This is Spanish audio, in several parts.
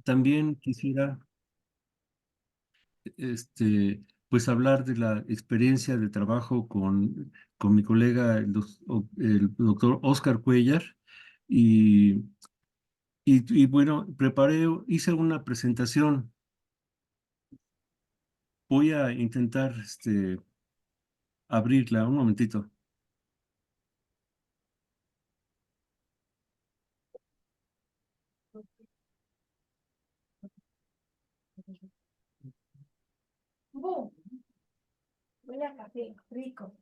también quisiera pues hablar de la experiencia de trabajo con mi colega, el doctor Oscar Cuellar, y, y bueno, hice una presentación. Voy a intentar abrirla un momentito. Boom. Huele a café, rico.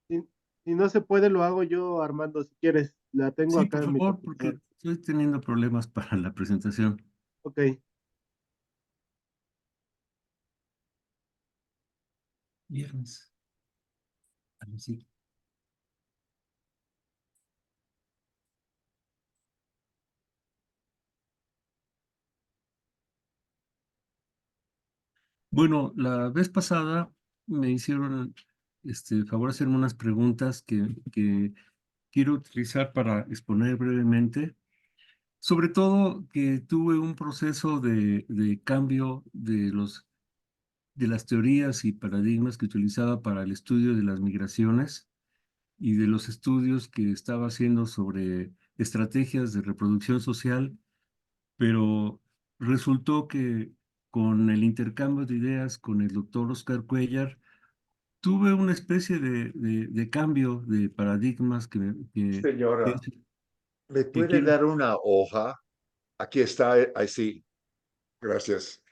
Si, si no se puede, lo hago yo, Armando, si quieres. La tengo Sí, acá por en mi favor, porque computadora. estoy teniendo problemas para la presentación. Ok. Viernes. Sí. Bueno, la vez pasada me hicieron favor de hacerme unas preguntas que quiero utilizar para exponer brevemente. Sobre todo que tuve un proceso de cambio de las teorías y paradigmas que utilizaba para el estudio de las migraciones y de los estudios que estaba haciendo sobre estrategias de reproducción social, pero resultó que con el intercambio de ideas con el doctor Oscar Cuellar, tuve una especie de cambio de paradigmas que, Señora, ¿me que puede quiero. dar una hoja? Aquí está, ahí sí. Gracias.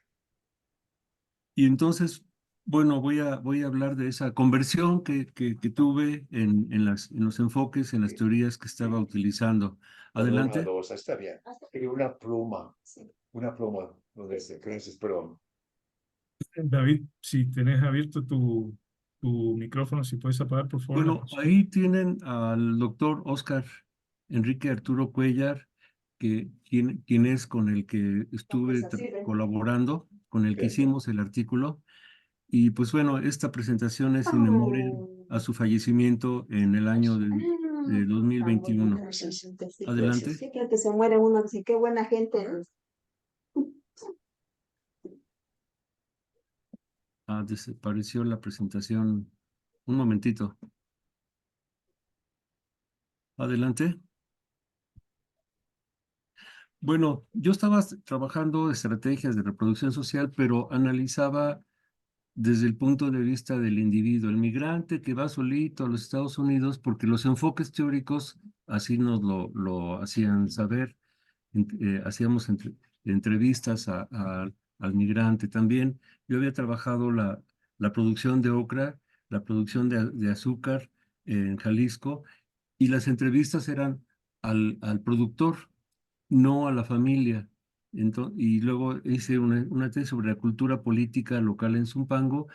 Y entonces, bueno, voy a hablar de esa conversión que tuve en los enfoques, en las Sí, teorías que estaba sí. utilizando. Con una Adelante. dos, está bien. Y una pluma. Sí. Una pluma. ¿Dónde está? Gracias, perdón. David, si tenés abierto tu micrófono, si puedes apagar por favor la Bueno, consola. ahí tienen al doctor Oscar Enrique Arturo Cuellar, quien es con el que No, pues estuve así, ven. colaborando, con el que Bien. hicimos el artículo. Y pues bueno, esta presentación es in memoriam Oh. a su fallecimiento en el año de Tan 2021. bonita la Gracias. gente, sí. Adelante. Sí, que se muere uno, dice, qué buena gente. Ah, desapareció la presentación. Un momentito. Adelante. Bueno, yo estaba trabajando estrategias de reproducción social, pero analizaba desde el punto de vista del individuo, el migrante que va solito a los Estados Unidos, porque los enfoques teóricos así nos lo hacían saber. Hacíamos entrevistas al migrante también. Yo había trabajado la producción de ocra, la producción de azúcar en Jalisco, y las entrevistas eran al productor, no a la familia. Y luego hice una tesis sobre la cultura política local en Zumpango,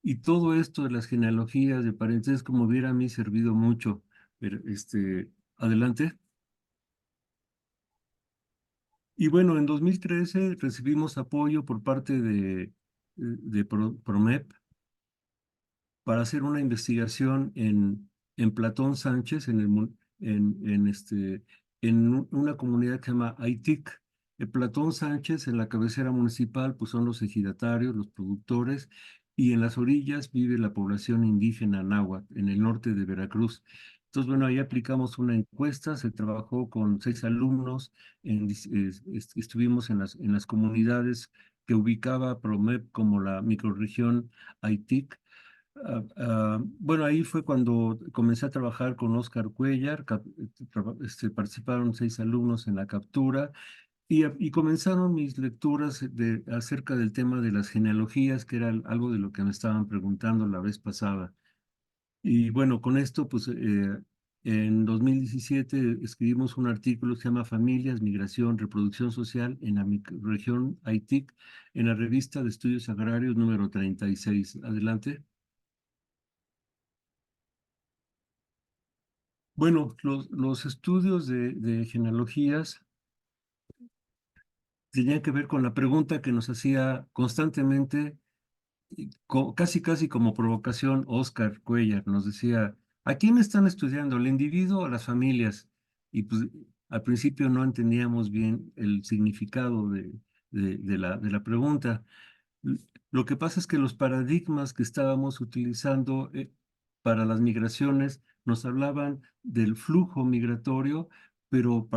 y todo esto de las genealogías de parentesco como hubiera a mí servido mucho. Pero, adelante. Y bueno, en 2013 recibimos apoyo por parte de PROMEP para hacer una investigación en Platón Sánchez, en una comunidad que se llama Aitic. Platón Sánchez, en la cabecera municipal, pues son los ejidatarios, los productores, y en las orillas vive la población indígena náhuatl, en el norte de Veracruz. Entonces, bueno, ahí aplicamos una encuesta, se trabajó con 6 alumnos, estuvimos en las comunidades que ubicaba PROMEP como la microrregión Aitic. Bueno, ahí fue cuando comencé a trabajar con Oscar Cuellar, participaron 6 alumnos en la captura y comenzaron mis lecturas acerca del tema de las genealogías, que era algo de lo que me estaban preguntando la vez pasada. Y bueno, con esto, pues en 2017 escribimos un artículo que se llama Familias, Migración, Reproducción Social en la región Aitic, en la revista de Estudios Agrarios número 36. Adelante. Bueno, los estudios de genealogías tenían que ver con la pregunta que nos hacía constantemente, y casi casi como provocación, Oscar Cuellar nos decía, ¿a quién están estudiando? ¿El individuo o las familias? Y pues al principio no entendíamos bien el significado de la pregunta. Lo que pasa es que los paradigmas que estábamos utilizando para las migraciones nos hablaban del flujo migratorio, pero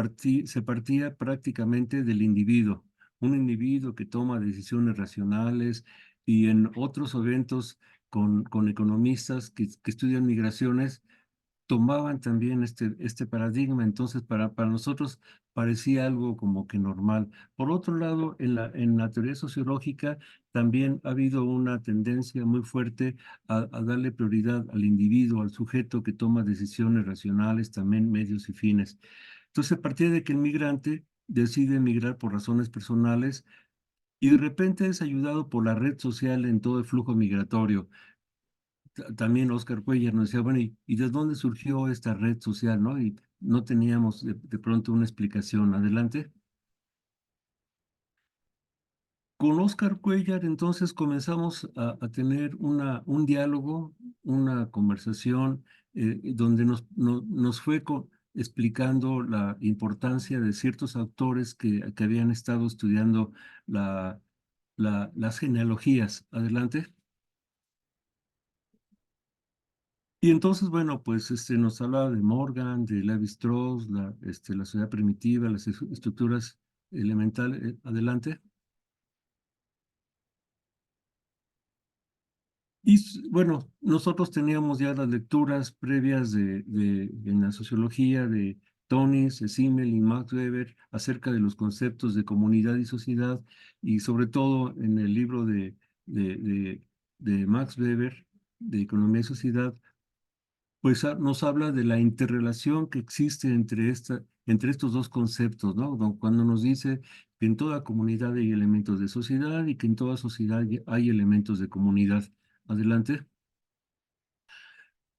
se partía prácticamente del individuo, un individuo que toma decisiones racionales y en otros eventos con economistas que estudian migraciones tomaban también este paradigma, entonces para nosotros parecía algo como que normal. Por otro lado, en la teoría sociológica también ha habido una tendencia muy fuerte a darle prioridad al individuo, al sujeto que toma decisiones racionales, también medios y fines. Entonces, a partir de que el migrante decide emigrar por razones personales y de repente es ayudado por la red social en todo el flujo migratorio. También Oscar Cuellar nos decía, bueno, ¿y de dónde surgió esta red social, no? Y no teníamos de pronto una explicación. Adelante. Con Oscar Cuellar entonces comenzamos a tener un diálogo, una conversación donde nos fue explicando la importancia de ciertos autores que habían estado estudiando las genealogías. Adelante. Y entonces, bueno, pues nos hablaba de Morgan, de Levi-Strauss, la sociedad primitiva, las estructuras elementales. Adelante. Y bueno, nosotros teníamos ya las lecturas previas en la sociología de Tonis, Simmel y Max Weber acerca de los conceptos de comunidad y sociedad, y sobre todo en el libro de, de de Max Weber, de Economía y Sociedad, pues nos habla de la interrelación que existe entre estos dos conceptos, ¿no? Cuando nos dice que en toda comunidad hay elementos de sociedad y que en toda sociedad hay elementos de comunidad. Adelante.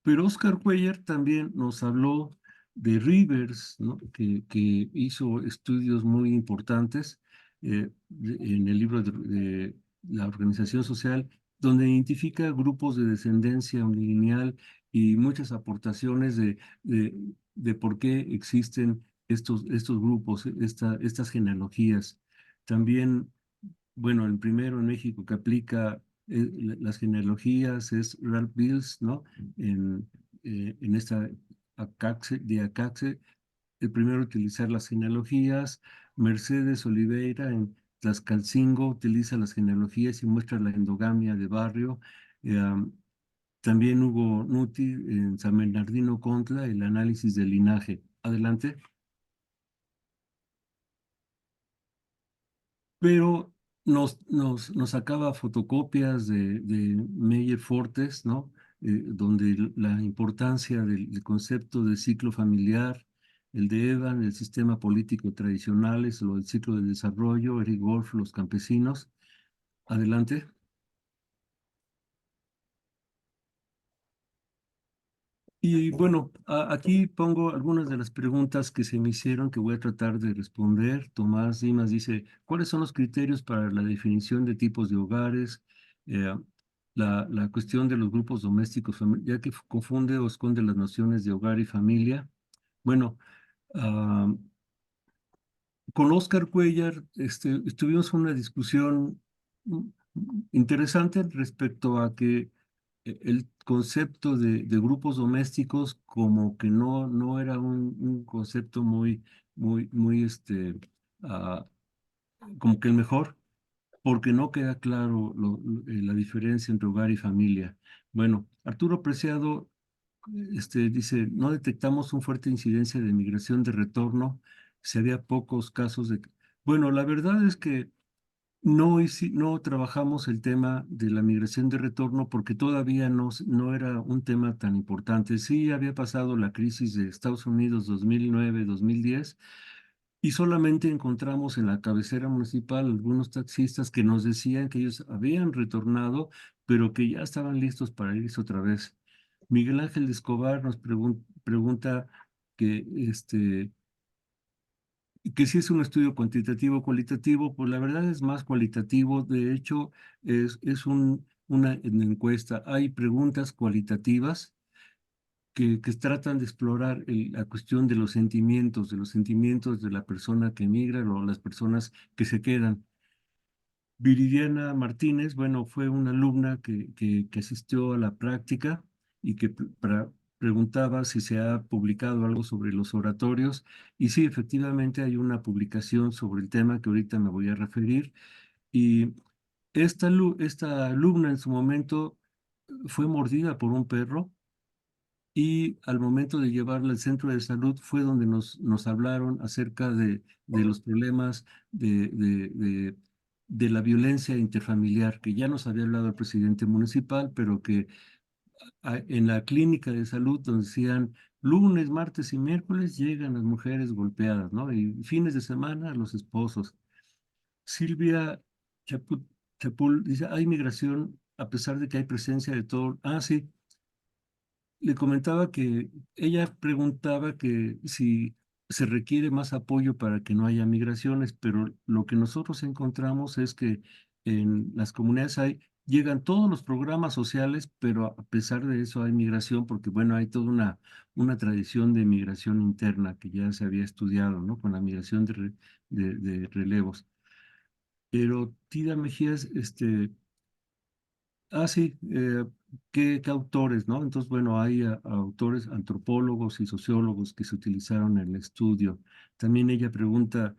Pero Oscar Cuellar también nos habló de Rivers, ¿no? Que hizo estudios muy importantes en el libro de la organización social, donde identifica grupos de descendencia unilineal y muchas aportaciones de, de por qué existen estos grupos, estas genealogías. También, bueno, el primero en México que aplica las genealogías es Ralph Bills, ¿no? En esta Acaxe, el primero a utilizar las genealogías. Mercedes Oliveira en Tlaxcalcingo utiliza las genealogías y muestra la endogamia de barrio. También Hugo Nuti en San Bernardino Contla, el análisis del linaje. Adelante. Pero nos sacaba fotocopias de Meyer Fortes, ¿no? Donde la importancia del concepto de ciclo familiar, el de Evan, el sistema político tradicional, es lo del ciclo de desarrollo, Eric Wolf, los campesinos. Adelante. Y bueno, aquí pongo algunas de las preguntas que se me hicieron que voy a tratar de responder. Tomás Dimas dice, ¿cuáles son los criterios para la definición de tipos de hogares? Eh, la cuestión de los grupos domésticos, ya que confunde o esconde las nociones de hogar y familia. Bueno, ah, con Oscar Cuellar tuvimos una discusión mm, interesante respecto a que el concepto de grupos domésticos como que no era un concepto muy, ah, como que el mejor, porque no queda claro la diferencia entre hogar y familia. Bueno, Arturo Preciado dice, no detectamos una fuerte incidencia de migración de retorno, se había pocos casos de... Bueno, la verdad es que no trabajamos el tema de la migración de retorno porque todavía no era un tema tan importante. Sí había pasado la crisis de Estados Unidos 2009-2010 y solamente encontramos en la cabecera municipal algunos taxistas que nos decían que ellos habían retornado, pero que ya estaban listos para irse otra vez. Miguel Ángel de Escobar nos pregunta que sí es un estudio cuantitativo cualitativo, pues la verdad es más cualitativo. De hecho, es una encuesta. Hay preguntas cualitativas que tratan de explorar la cuestión de los sentimientos de la persona que emigra o las personas que se quedan. Viridiana Martínez, bueno, fue una alumna que asistió a la práctica y que preguntaba si se ha publicado algo sobre los oratorios. Y sí, efectivamente hay una publicación sobre el tema que ahorita me voy a referir. Y esta alumna en su momento fue mordida por un perro y al momento de llevarla al centro de salud fue donde nos hablaron acerca de los problemas de la violencia interfamiliar, que ya nos había hablado el presidente municipal, pero que en la clínica de salud donde decían lunes, martes y miércoles llegan las mujeres golpeadas, ¿no? Y fines de semana los esposos. Silvia Chapul dice, hay migración a pesar de que hay presencia de todo. Ah, sí. Le comentaba que ella preguntaba que si se requiere más apoyo para que no haya migraciones, pero lo que nosotros encontramos es que en las comunidades llegan todos los programas sociales, pero a pesar de eso hay migración, porque bueno, hay toda una tradición de migración interna que ya se había estudiado, ¿no? Con la migración de relevos. Pero Tida Mejías, sí, ¿qué autores, no? Entonces, bueno, hay autores, antropólogos y sociólogos que se utilizaron en el estudio. También ella pregunta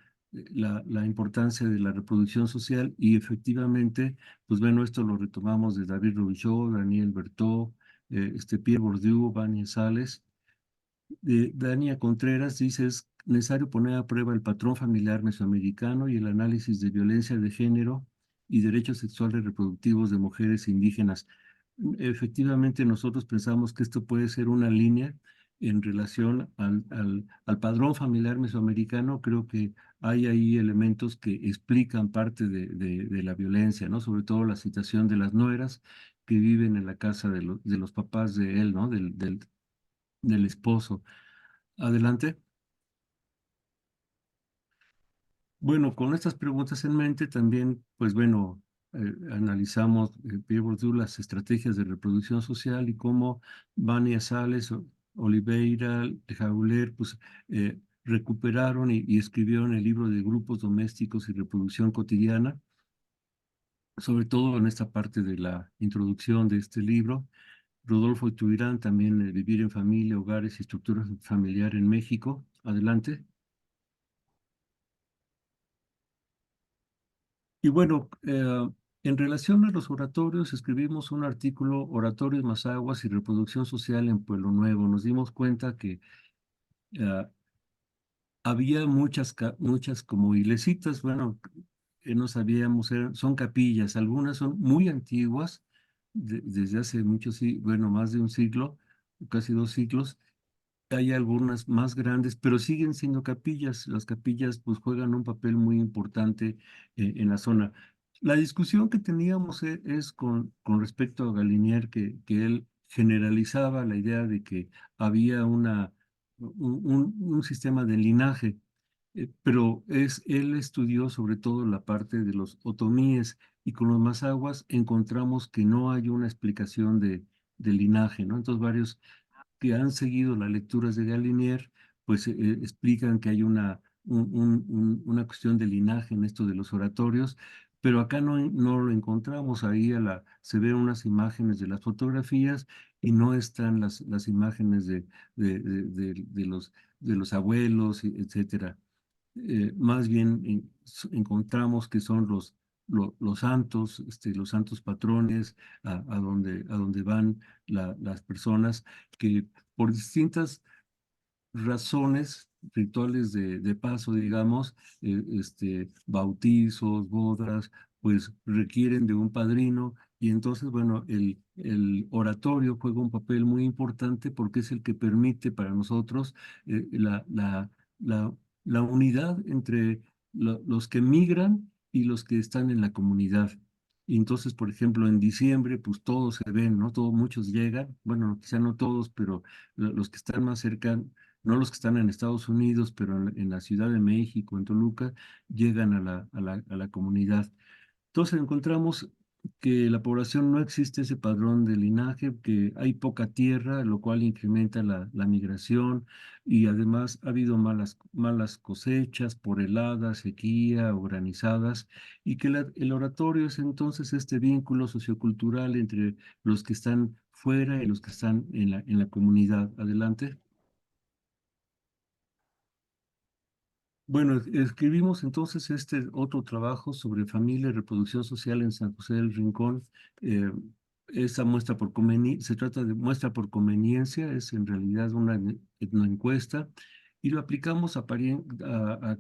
la importancia de la reproducción social y efectivamente, pues bueno, esto lo retomamos de David Robichaud, Daniel Berthaud, Pierre Bourdieu, Vania Sales. Dania Contreras dice, es necesario poner a prueba el patrón familiar mesoamericano y el análisis de violencia de género y derechos sexuales reproductivos de mujeres indígenas. Efectivamente, nosotros pensamos que esto puede ser una línea en relación al padrón familiar mesoamericano. Creo que hay ahí elementos que explican parte de la violencia, ¿no? Sobre todo la situación de las nueras que viven en la casa de los papás de él, ¿no? Del esposo. Adelante. Bueno, con estas preguntas en mente también, pues bueno, analizamos, Pierre Bourdieu, las estrategias de reproducción social y cómo Vania Sales, Oliveira, Jauler, pues recuperaron y escribieron el libro de grupos domésticos y reproducción cotidiana, sobre todo en esta parte de la introducción de este libro. Rodolfo Ituirán también, Vivir en familia, hogares y estructuras familiar en México. Adelante. Y bueno, en relación a los oratorios, escribimos un artículo, Oratorios, Mazaguas y Reproducción Social en Pueblo Nuevo. Nos dimos cuenta que eh, había muchas como iglesitas, bueno, que no sabíamos, son capillas, algunas son muy antiguas, desde hace muchos, bueno, más de un siglo, casi 2 siglos. Hay algunas más grandes, pero siguen siendo capillas. Las capillas pues juegan un papel muy importante en la zona. La discusión que teníamos es con respecto a Galinier, que él generalizaba la idea de que había un sistema de linaje, pero él estudió sobre todo la parte de los otomíes y con los mazaguas encontramos que no hay una explicación de linaje, ¿no? Entonces varios que han seguido las lecturas de Galinier, pues explican que hay una cuestión de linaje en esto de los oratorios, pero acá no lo encontramos. Ahí se ven unas imágenes de las fotografías y no están las imágenes de los abuelos, etcétera. Más bien encontramos que son los santos patrones a donde van las personas que por distintas razones, rituales de paso, digamos, bautizos, bodas, pues requieren de un padrino y entonces, bueno, el oratorio juega un papel muy importante porque es el que permite para nosotros la, la unidad entre los que migran y los que están en la comunidad. Y entonces, por ejemplo, en diciembre, pues todos se ven, ¿no? Muchos llegan, bueno, quizá no todos, pero los que están más cerca no los que están en Estados Unidos, pero en la Ciudad de México, en Toluca, llegan a la comunidad. Entonces encontramos que la población no existe ese padrón de linaje, que hay poca tierra, lo cual incrementa la migración y además ha habido malas cosechas por heladas, sequía o granizadas y que el oratorio es entonces este vínculo sociocultural entre los que están fuera y los que están en la comunidad. Adelante. Bueno, escribimos entonces este otro trabajo sobre familia y reproducción social en San José del Rincón. Eh, Esa muestra se trata de muestra por conveniencia, es en realidad una etnoencuesta y lo aplicamos a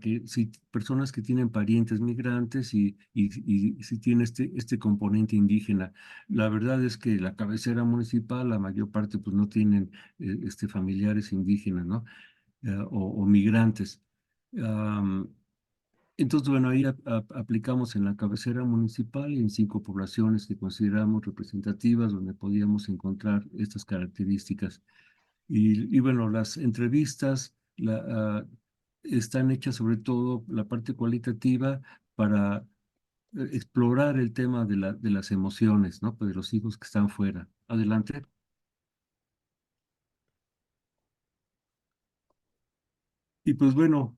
que si personas que tienen parientes migrantes y si tiene este componente indígena. La verdad es que la cabecera municipal, la mayor parte pues no tienen familiares indígenas, ¿no? O migrantes. Am, entonces, bueno, ahí aplicamos en la cabecera municipal y en 5 poblaciones que consideramos representativas, donde podíamos encontrar estas características. Y bueno, las entrevistas están hechas sobre todo la parte cualitativa para explorar el tema de las emociones, ¿no? Pues de los hijos que están fuera. Adelante. Y pues bueno,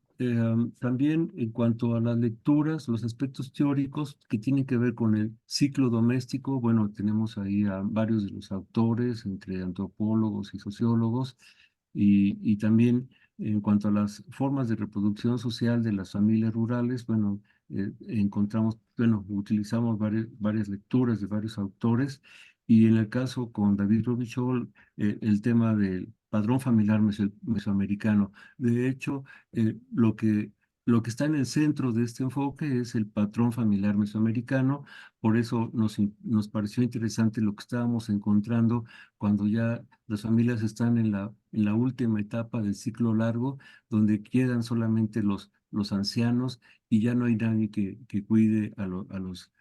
también en cuanto a las lecturas, los aspectos teóricos que tienen que ver con el ciclo doméstico, bueno, tenemos ahí a varios de los autores, entre antropólogos y sociólogos, y también en cuanto a las formas de reproducción social de las familias rurales, bueno, utilizamos varias lecturas de varios autores, y en el caso con David Robichol, el tema del padrón familiar mesoamericano. De hecho, lo que está en el centro de este enfoque es el patrón familiar mesoamericano. Por eso nos pareció interesante lo que estábamos encontrando cuando ya las familias están en la última etapa del ciclo largo, donde quedan solamente los ancianos y ya no hay nadie que cuide a los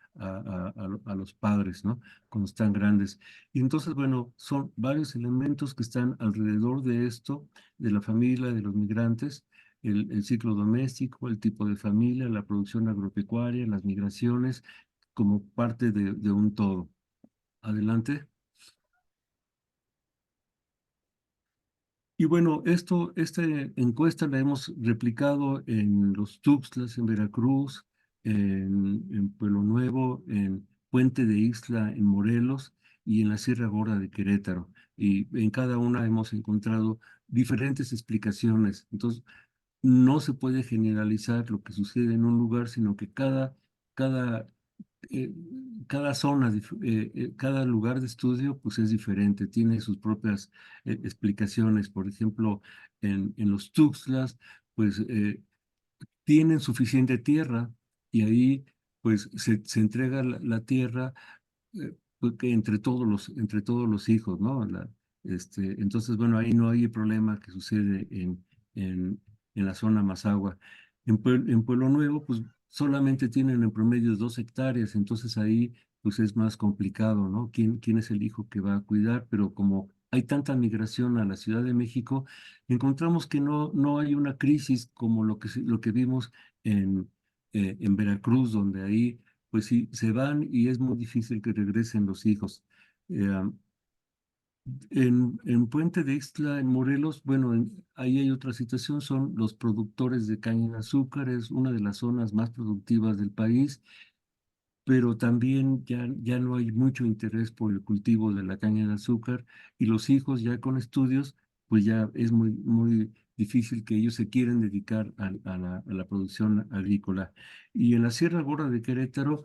padres, ¿no? Cuando están grandes. Y entonces, bueno, son varios elementos que están alrededor de esto, de la familia, de los migrantes, el ciclo doméstico, el tipo de familia, la producción agropecuaria, las migraciones, como parte de un todo. Adelante. Y bueno, esta encuesta la hemos replicado en los Tuxtlas, en Veracruz, en Pueblo Nuevo, en Puente de Ixtla, en Morelos y en la Sierra Gorda de Querétaro. Y en cada una hemos encontrado diferentes explicaciones. Entonces, no se puede generalizar lo que sucede en un lugar, sino que cada, eh, cada zona, cada lugar de estudio, pues es diferente, tiene sus propias explicaciones. Por ejemplo, en los Tuxtlas, pues tienen suficiente tierra y ahí pues se entrega la tierra pues, que entre todos los hijos, ¿no? Entonces, bueno, ahí no hay problema que sucede en, en la zona Mazahua. En Pueblo Nuevo, pues solamente tienen en promedio 2 hectáreas, entonces ahí pues es más complicado, ¿no? ¿Quién es el hijo que va a cuidar? Pero como hay tanta migración a la Ciudad de México, encontramos que no hay una crisis como lo que vimos en Veracruz, donde ahí pues sí, se van y es muy difícil que regresen los hijos. Eh, en Puente de Ixtla, en Morelos, bueno, ahí hay otra situación, son los productores de caña de azúcar, es una de las zonas más productivas del país, pero también ya no hay mucho interés por el cultivo de la caña de azúcar y los hijos ya con estudios, pues ya es muy difícil que ellos se quieran dedicar a la producción agrícola. Y en la Sierra Gorda de Querétaro,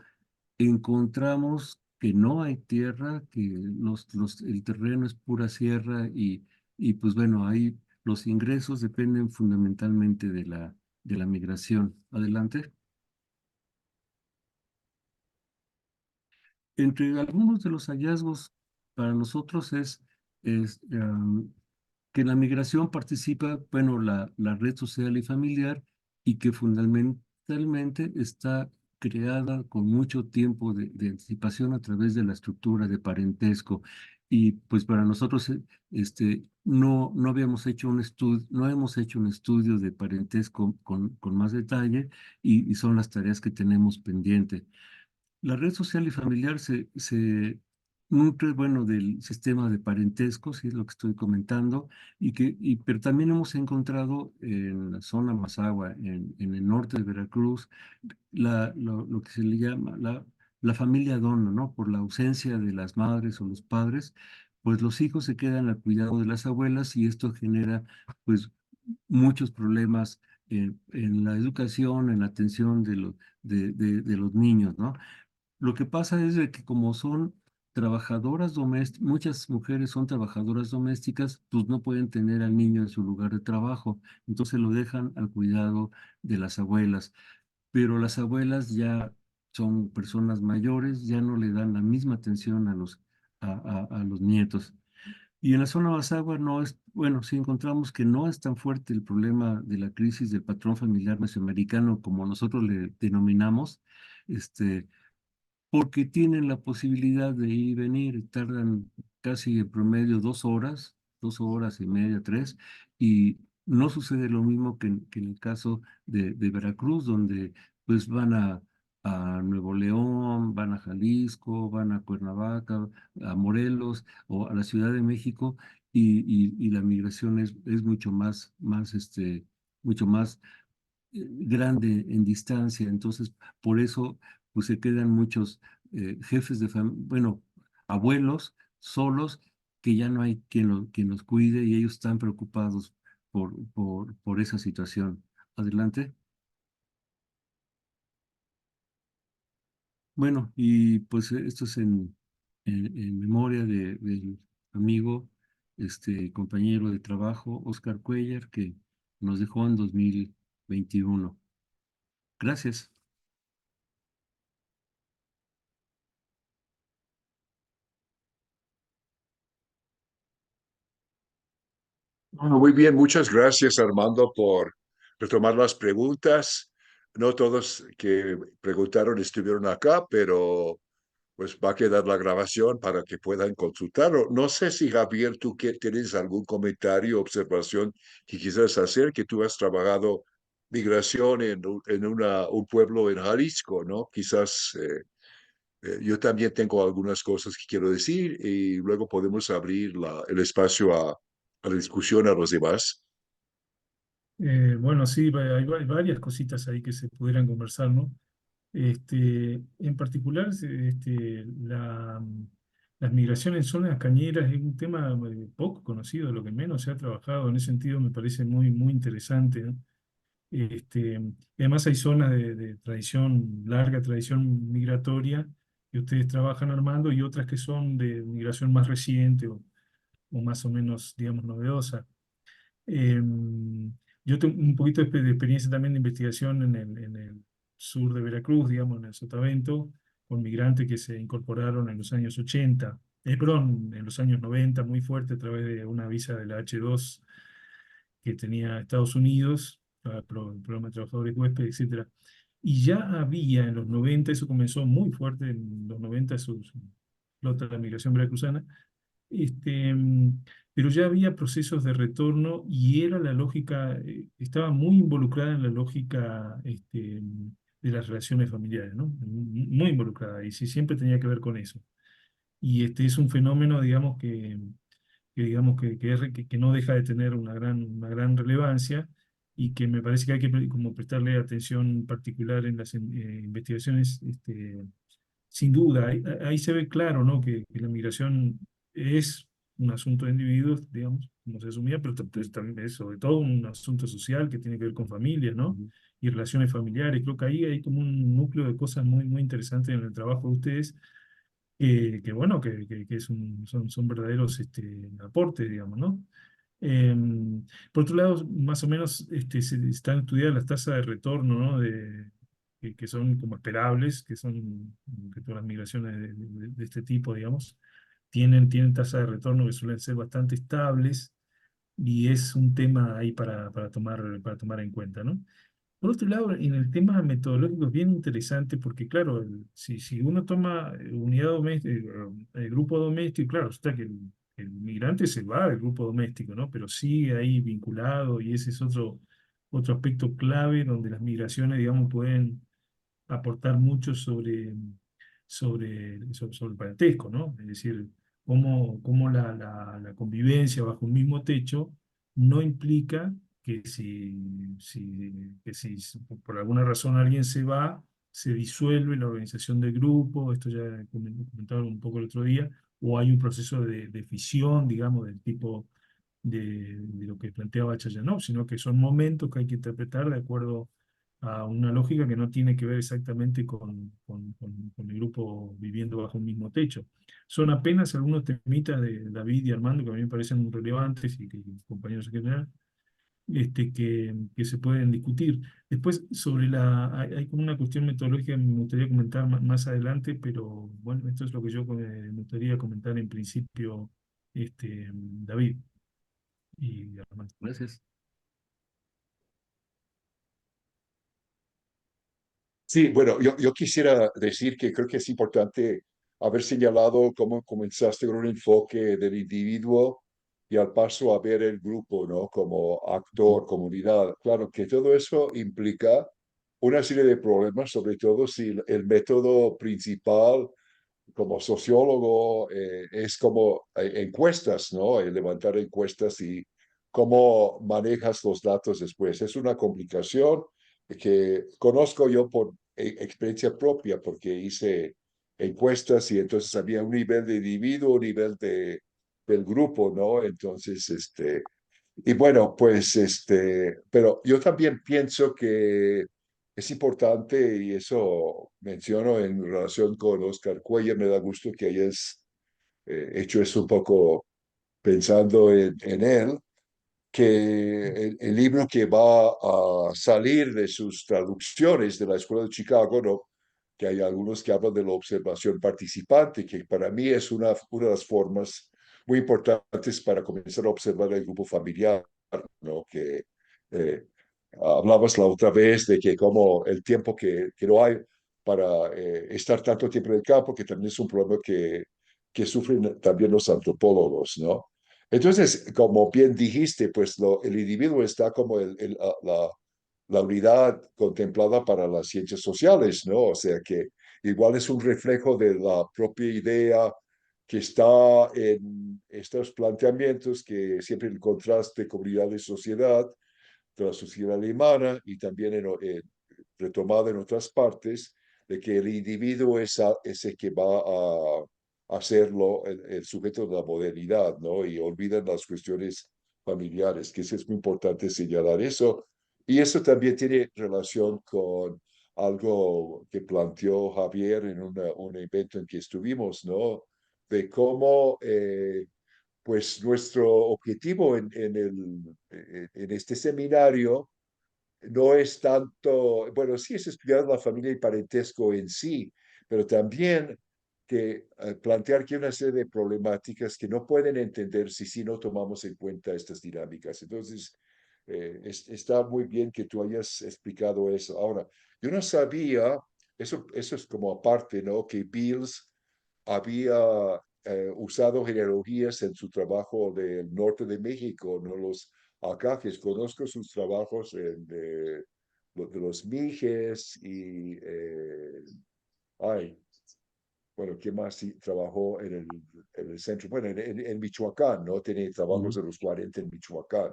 encontramos que no hay tierra, que el terreno es pura sierra y pues bueno, ahí los ingresos dependen fundamentalmente de la migración. Adelante. Entre algunos de los hallazgos para nosotros es que la migración participa, bueno, la red social y familiar y que fundamentalmente está creada con mucho tiempo de anticipación a través de la estructura de parentesco. Y pues para nosotros no habíamos hecho un estudio, no hemos hecho un estudio de parentesco con más detalle y son las tareas que tenemos pendiente. La red social y familiar se nutre, bueno, del sistema de parentesco, si es lo que estoy comentando, pero también hemos encontrado en la zona Mazahua, en el norte de Veracruz, lo que se le llama la familia dona, ¿no? Por la ausencia de las madres o los padres, pues los hijos se quedan al cuidado de las abuelas y esto genera, pues, muchos problemas en la educación, en la atención de los niños, ¿no? Lo que pasa es de que como son trabajadoras domésticas, muchas mujeres son trabajadoras domésticas, pues no pueden tener al niño en su lugar de trabajo, entonces lo dejan al cuidado de las abuelas, pero las abuelas ya son personas mayores, ya no le dan la misma atención a los nietos. Y en la zona Bazagua no es, bueno, sí encontramos que no es tan fuerte el problema de la crisis del patrón familiar mesoamericano como nosotros le denominamos, este, porque tienen la posibilidad de ir y venir, tardan casi en promedio 2 horas, 2 horas y media, tres, y no sucede lo mismo que en el caso de Veracruz, donde pues van a Nuevo León, van a Jalisco, van a Cuernavaca, a Morelos o a la Ciudad de México, y la migración es mucho más grande en distancia, entonces por eso pues se quedan muchos jefes de familia, bueno, abuelos solos, que ya no hay quien los cuide y ellos están preocupados por esa situación. Adelante. Bueno, y pues esto es en memoria del amigo, compañero de trabajo, Oscar Cuellar, que nos dejó en 2021. Gracias. Bueno, muy bien, muchas gracias Armando por retomar las preguntas. No todos que preguntaron estuvieron acá, pero pues va a quedar la grabación para que puedan consultarlo. No sé si Javier, tú que tienes algún comentario, observación que quisieras hacer, que tú has trabajado migración en un pueblo en Jalisco, ¿no? Quizás yo también tengo algunas cosas que quiero decir y luego podemos abrir el espacio a la discusión a los demás. Bueno, sí, hay varias cositas ahí que se pudieran conversar, ¿no? En particular, las migraciones en zonas cañeras es un tema poco conocido, lo que menos se ha trabajado. En ese sentido me parece muy, muy interesante, ¿no? Además hay zonas de tradición, larga tradición migratoria que ustedes trabajan armando y otras que son de migración más reciente o más o menos, digamos, novedosa. Yo tengo un poquito de experiencia también de investigación en el sur de Veracruz, digamos, en el Sotavento, con migrantes que se incorporaron en los años 80, perdón, en los años 90, muy fuerte a través de una visa de la H2 que tenía Estados Unidos, el programa de trabajadores huéspedes, etcétera. Y ya había en los 90, eso comenzó muy fuerte en los 90, su flota de la migración veracruzana, este, mm, pero ya había procesos de retorno y era la lógica, estaba muy involucrada en la lógica de las relaciones familiares, ¿no? Muy involucrada y sí, siempre tenía que ver con eso. Y este es un fenómeno, digamos, que no deja de tener una gran relevancia y que me parece que hay que como prestarle atención particular en las investigaciones. Sin duda, ahí se ve claro, ¿no? Que la migración es un asunto de individuos, digamos, como se asumía, pero también es sobre todo un asunto social que tiene que ver con familias, ¿no? Y relaciones familiares. Creo que ahí hay como un núcleo de cosas muy, muy interesantes en el trabajo de ustedes, que bueno, que son verdaderos aportes, digamos, ¿no? Por otro lado, más o menos se están estudiando las tasas de retorno, ¿no? Que son como esperables, que todas las migraciones de este tipo, digamos, tienen tasas de retorno que suelen ser bastante estables y es un tema ahí para tomar en cuenta, ¿no? Por otro lado, en el tema metodológico es bien interesante porque, claro, si uno toma unidad doméstica, grupo doméstico, claro, está que el migrante se va del grupo doméstico, ¿no? Pero sigue ahí vinculado y ese es otro aspecto clave donde las migraciones, digamos, pueden aportar mucho sobre el parentesco, ¿no? Es decir, cómo la convivencia bajo un mismo techo no implica que si por alguna razón alguien se va, se disuelve la organización del grupo, esto ya comentaron un poco el otro día, o hay un proceso de fisión, digamos, del tipo de lo que planteaba Chayanov, sino que son momentos que hay que interpretar de acuerdo a una lógica que no tiene que ver exactamente con el grupo viviendo bajo un mismo techo. Son apenas algunos temitas de David y Armando que a mí me parecen relevantes y que compañeros en general, que se pueden discutir. Después, hay como una cuestión metodológica que me gustaría comentar más adelante, pero bueno, esto es lo que yo me gustaría comentar en principio, David y Armando. Gracias. Sí, bueno, yo quisiera decir que creo que es importante haber señalado cómo comenzaste con un enfoque del individuo y al paso a ver el grupo, ¿no? Como actor, comunidad. Claro que todo eso implica una serie de problemas, sobre todo si el método principal como sociólogo es como encuestas, ¿no? Levantar encuestas y cómo manejas los datos después. Es una complicación que conozco yo por experiencia propia, porque hice encuestas y entonces había un nivel de individuo, un nivel del grupo, ¿no? Entonces, y bueno, pues, pero yo también pienso que es importante, y eso menciono en relación con Oscar Cuellar, me da gusto que hayas hecho eso un poco pensando en él, que el libro que va a salir de sus traducciones de la Escuela de Chicago, ¿no? Que hay algunos que hablan de la observación participante, que para mí es una de las formas muy importantes para comenzar a observar el grupo familiar, ¿no? Que eh, hablabas la otra vez de que como el tiempo que no hay para estar tanto tiempo en el campo, que también es un problema que sufren también los antropólogos, ¿no? Entonces, como bien dijiste, pues el individuo está como la unidad contemplada para las ciencias sociales, ¿no? O sea que igual es un reflejo de la propia idea que está en estos planteamientos, que siempre el contraste comunidad y sociedad, de la sociedad alemana y también retomada en otras partes, de que el individuo es el que va a hacerlo el sujeto de la modernidad, ¿no? Y olvidan las cuestiones familiares, que es muy importante señalar eso. Y eso también tiene relación con algo que planteó Javier en un evento en que estuvimos, ¿no? De cómo pues nuestro objetivo en este seminario no es tanto, bueno, sí es estudiar la familia y parentesco en sí, pero también que plantear que hay una serie de problemáticas que no pueden entenderse si no tomamos en cuenta estas dinámicas. Entonces, está muy bien que tú hayas explicado eso. Ahora, yo no sabía, eso es como aparte, ¿no? Que Beals había usado genealogías en su trabajo del norte de México, ¿no? Los acajes, conozco sus trabajos de los Mijes y, ay, bueno, ¿qué más? Sí, trabajó en el centro, bueno, en Michoacán, ¿no? Tiene trabajos de los 40 en Michoacán,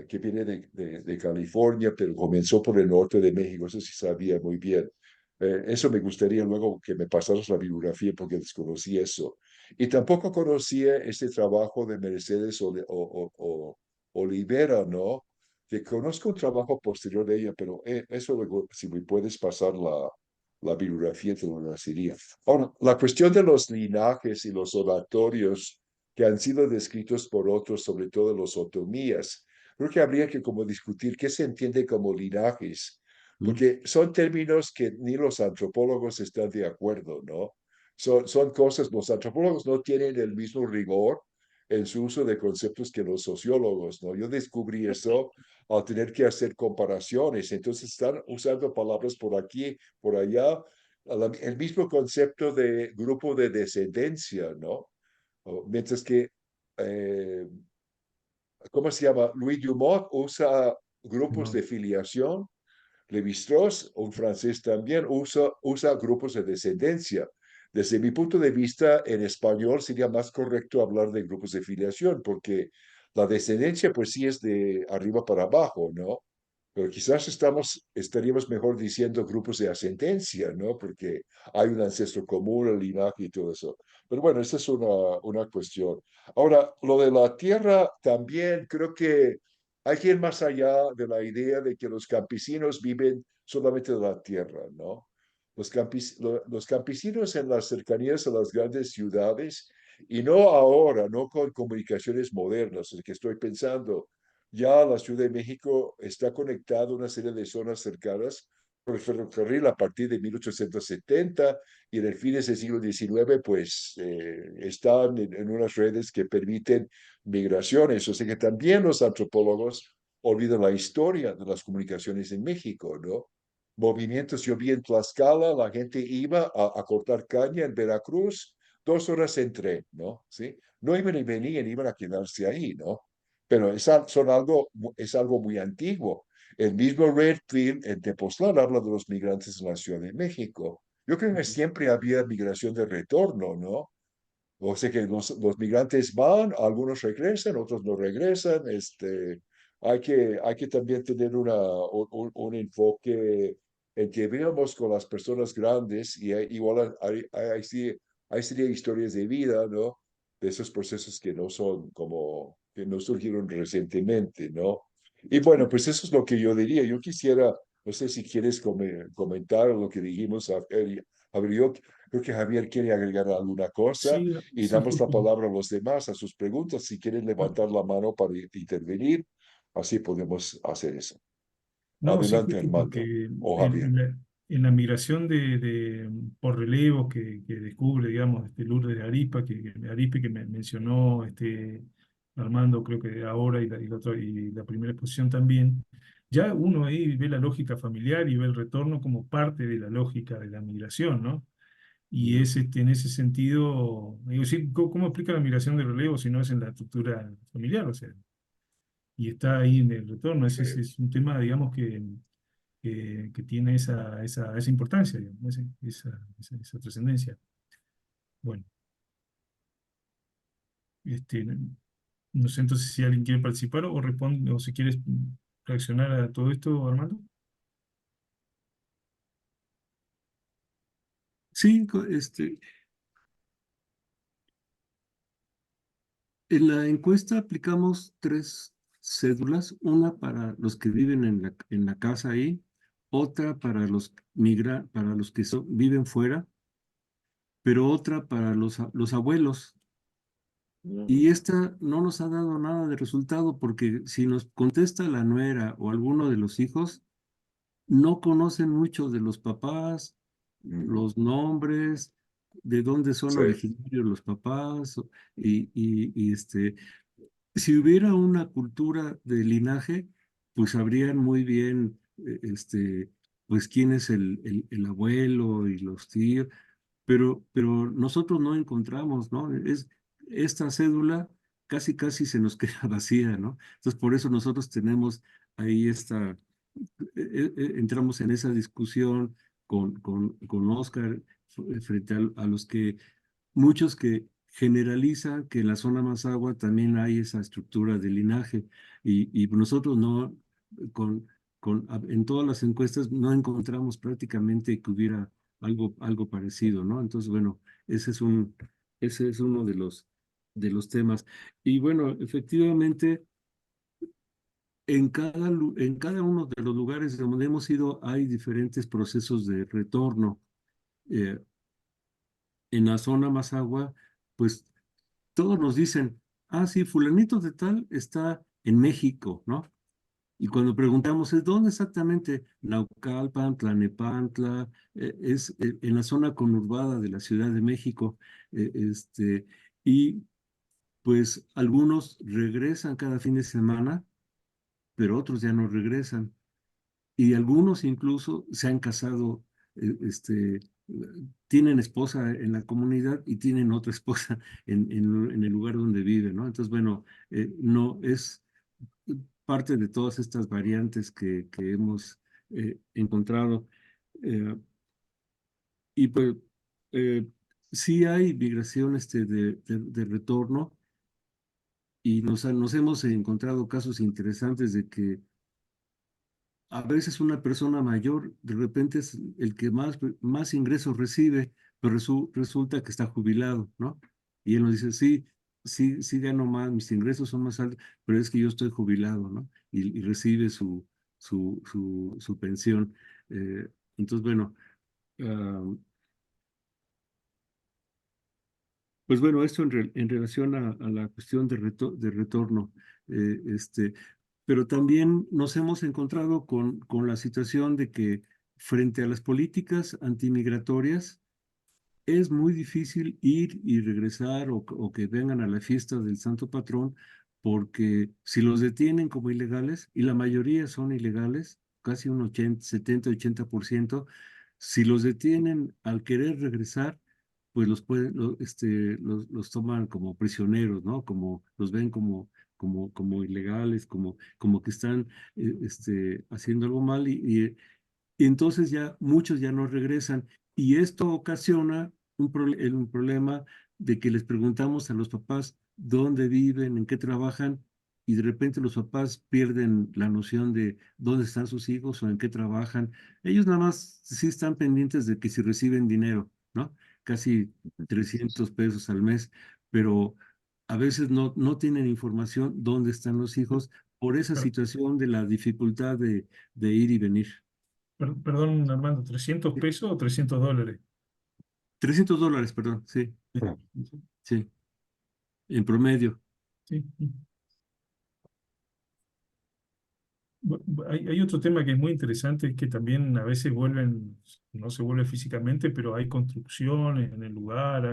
que viene de California, pero comenzó por el norte de México, eso sí sabía muy bien. Eso me gustaría luego que me pasaras la bibliografía porque desconocí eso. Y tampoco conocía este trabajo de Mercedes Olivera, ¿no? Que conozco un trabajo posterior de ella, pero eso luego, si me puedes pasar la bibliografía, te lo agradecería. Ahora, la cuestión de los linajes y los oratorios que han sido descritos por otros, sobre todo los otomías, creo que habría que como discutir qué se entiende como linajes, porque son términos que ni los antropólogos están de acuerdo, ¿no? Son cosas, los antropólogos no tienen el mismo rigor en su uso de conceptos que los sociólogos, ¿no? Yo descubrí eso al tener que hacer comparaciones, entonces están usando palabras por aquí, por allá, el mismo concepto de grupo de descendencia, ¿no? Mientras que ¿cómo se llama? Louis Dumont usa grupos No. de filiación. Lévi-Strauss, un francés también, usa grupos de descendencia. Desde mi punto de vista, en español sería más correcto hablar de grupos de filiación, porque la descendencia pues sí es de arriba para abajo, ¿no? Pero quizás estaríamos mejor diciendo grupos de ascendencia, ¿no? Porque hay un ancestro común, el linaje y todo eso. Pero bueno, esa es una cuestión. Ahora, lo de la tierra también creo que hay que ir más allá de la idea de que los campesinos viven solamente de la tierra, ¿no? Los campesinos en las cercanías a las grandes ciudades, y no ahora, no con comunicaciones modernas, es que estoy pensando, ya la Ciudad de México está conectada a una serie de zonas cercanas por el ferrocarril a partir de 1870 y en el fines del siglo XIX, pues están en unas redes que permiten migraciones. O sea que también los antropólogos olvidan la historia de las comunicaciones en México, ¿no? Movimientos, yo vi en Tlaxcala, la gente iba a cortar caña en Veracruz, 2 horas en tren, ¿no? ¿Sí? No iban y venían, iban a quedarse ahí, ¿no? Pero es algo muy antiguo. El mismo Redfield en Tepoztlán habla de los migrantes en la Ciudad de México. Yo creo que siempre había migración de retorno, ¿no? O sea que los migrantes van, algunos regresan, otros no regresan. Hay que también tener un enfoque en que veamos con las personas grandes y igual hay sería historias de vida, ¿no? De esos procesos que no son como, que no surgieron recientemente, ¿no? Y bueno, pues eso es lo que yo diría. Yo quisiera, no sé si quieres comentar lo que dijimos. A ver, yo creo que Javier quiere agregar alguna cosa Sí, y sí, damos la palabra a los demás, a sus preguntas. Si quieren levantar la mano para intervenir, así podemos hacer eso. no, sí, Adelante, justo Armando porque o Javier. en la migración por relevos que descubre, digamos, Lourdes de Arispe, Arispe que me mencionó Armando, creo que ahora y la primera exposición también, ya uno ahí ve la lógica familiar y ve el retorno como parte de la lógica de la migración, ¿no? Y es en ese sentido, digo, sí, ¿cómo explica la migración de relevo si no es en la estructura familiar? O sea, y está ahí en el retorno, es un tema, digamos, que tiene esa importancia, digamos, esa trascendencia. Bueno, no, no sé entonces si alguien quiere participar o responde, o si quieres reaccionar a todo esto, Armando. Sí, en la encuesta aplicamos 3 cédulas, una para los que viven en la casa ahí, otra para para los que viven fuera, pero otra para los abuelos. Y esta no nos ha dado nada de resultado porque si nos contesta la nuera o alguno de los hijos, no conocen mucho de los papás, Ujú. los nombres, de dónde son Sí, originarios los papás, si hubiera una cultura de linaje, pues sabrían muy bien, pues quién es el abuelo y los tíos, pero nosotros no encontramos, ¿no? Esta cédula casi se nos queda vacía, ¿no? Entonces, por eso nosotros tenemos ahí entramos en esa discusión con Oscar frente a los que muchos que generalizan que en la zona Mazahua también hay esa estructura de linaje y nosotros no, con, en todas las encuestas no encontramos prácticamente que hubiera algo parecido, ¿no? Entonces, bueno, ese es uno de los temas. Y bueno, efectivamente, en cada uno de los lugares donde hemos ido hay diferentes procesos de retorno. Eh, en la zona Mazahua, pues todos nos dicen, ah, sí, fulanito de tal está en México, ¿no? Y cuando preguntamos, ¿es dónde exactamente? Naucalpan, Tlanepantla, es en la zona conurbada de la Ciudad de México. Y pues algunos regresan cada fin de semana, pero otros ya no regresan. Y algunos incluso se han casado tienen esposa en la comunidad y tienen otra esposa en el lugar donde viven, ¿no? Entonces, bueno, no es parte de todas estas variantes que hemos encontrado. Eh, y pues sí hay migración de retorno y nos hemos encontrado casos interesantes de que a veces una persona mayor de repente es el que más ingresos recibe, pero resulta que está jubilado, ¿no? Y él nos dice, sí, sí gano más, mis ingresos son más altos, pero es que yo estoy jubilado, ¿no? Y recibe su pensión. Eh, entonces, bueno, ah, pues bueno, esto en relación a la cuestión de retorno, eh, este, pero también nos hemos encontrado con la situación de que frente a las políticas antimigratorias es muy difícil ir y regresar o que vengan a la fiesta del Santo Patrón, porque si los detienen como ilegales, y la mayoría son ilegales, casi un 70-80%, si los detienen al querer regresar, pues los toman como prisioneros, ¿no? Como los ven como ilegales, como que están haciendo algo mal y entonces ya muchos ya no regresan. Y esto ocasiona un problema de que les preguntamos a los papás dónde viven, en qué trabajan, y de repente los papás pierden la noción de dónde están sus hijos o en qué trabajan. Ellos nada más sí están pendientes de que si reciben dinero, ¿no? Casi 300 pesos al mes, pero a veces no tienen información dónde están los hijos por esa Per- situación de la dificultad de ir y venir. Perdón, Armando, ¿300 pesos o $300? $300, perdón, sí, sí, en promedio. Sí. Hay otro tema que es muy interesante, es que también a veces vuelven, no se vuelve físicamente, pero hay construcciones en el lugar,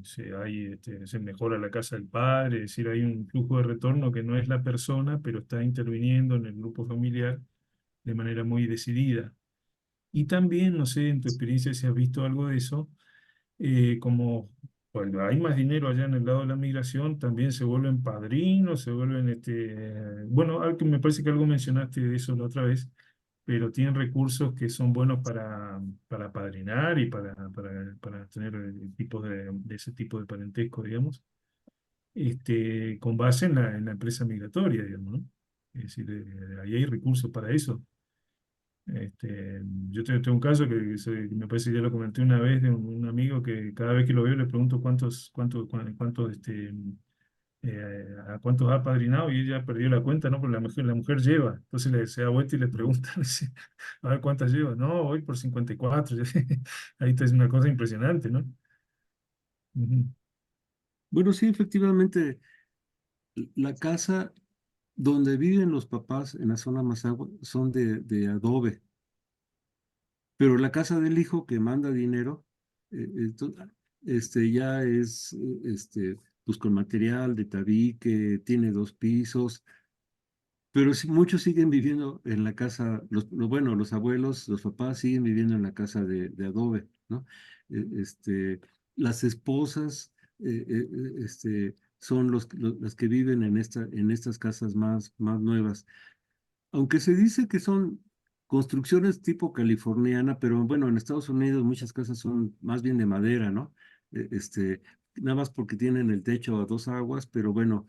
se mejora la casa del padre, es decir, hay un flujo de retorno que no es la persona, pero está interviniendo en el grupo familiar de manera muy decidida. Y también, no sé, en tu experiencia si has visto algo de eso, como cuando hay más dinero allá en el lado de la migración, también se vuelven padrinos, se vuelven, bueno, algo que me parece que algo mencionaste de eso la otra vez, pero tienen recursos que son buenos para padrinar y para tener tipos de ese tipo de parentesco, digamos, con base en la empresa migratoria, digamos, ¿no? Es decir, ahí hay recursos para eso. Yo tengo un caso que me parece que ya lo comenté una vez de un amigo que cada vez que lo veo le pregunto a cuántos ha apadrinado y ella perdió la cuenta, ¿no? Porque la mujer lleva. Entonces se da vuelta y le pregunta, dice, a ver cuántas lleva. No, voy por 54. Ahí está, es una cosa impresionante, ¿no? Ujú. Bueno, sí, efectivamente, la casa donde viven los papás en la zona Mazahua son de adobe, pero la casa del hijo que manda dinero, ya es, pues con material de tabique, tiene 2 pisos. Pero sí, muchos siguen viviendo en la casa, bueno, los abuelos, los papás siguen viviendo en la casa de adobe, ¿no? Las esposas son las que viven en estas casas más nuevas. Aunque se dice que son construcciones tipo californiana, pero bueno, en Estados Unidos muchas casas son más bien de madera, ¿no? Eh, este, Nada más porque tienen el techo a 2 aguas, pero bueno,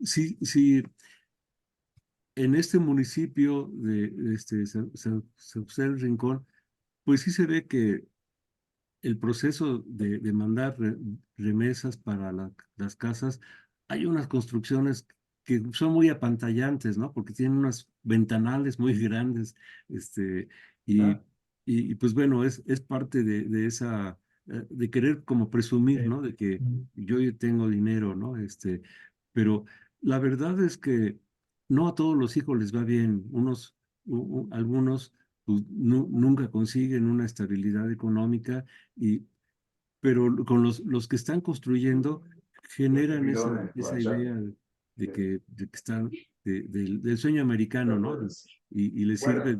sí, en este municipio de San José del Rincón, pues sí se ve que el proceso de mandar remesas para las casas, hay unas construcciones que son muy apantallantes, ¿no? Porque tienen unas ventanales muy grandes, este, y, Ah, pues bueno, es parte de esa, de querer como presumir, eh, ¿no? De que mm, yo ya tengo dinero, ¿no? Pero la verdad es que no a todos los hijos les va bien, algunos pues, nunca consiguen una estabilidad económica y, pero con los que están construyendo generan esa idea de que están del sueño americano, ¿no? Y les sirve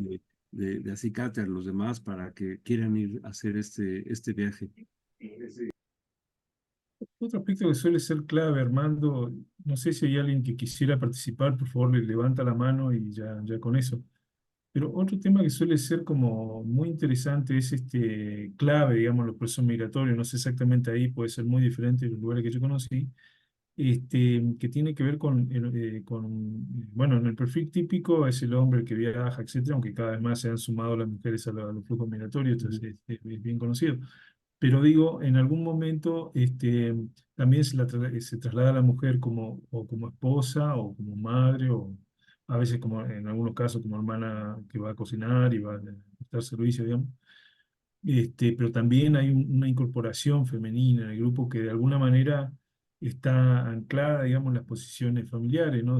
de acicate a los demás para que quieran ir a hacer este viaje. Otro aspecto que suele ser clave, Armando, no sé si hay alguien que quisiera participar, por favor, le levanta la mano y ya con eso. Pero otro tema que suele ser como muy interesante es clave, digamos, los procesos migratorios, no sé exactamente ahí, puede ser muy diferente de los lugares que yo conocí, que tiene que ver bueno, en el perfil típico es el hombre el que viaja, etcétera, aunque cada vez más se han sumado las mujeres a los flujos migratorios, entonces es bien conocido. Pero digo, en algún momento también se traslada a la mujer o como esposa o como madre o a veces como en algunos casos como hermana que va a cocinar y va a prestar servicio, digamos. Pero también hay una incorporación femenina en el grupo que de alguna manera está anclada, digamos, en las posiciones familiares, ¿no?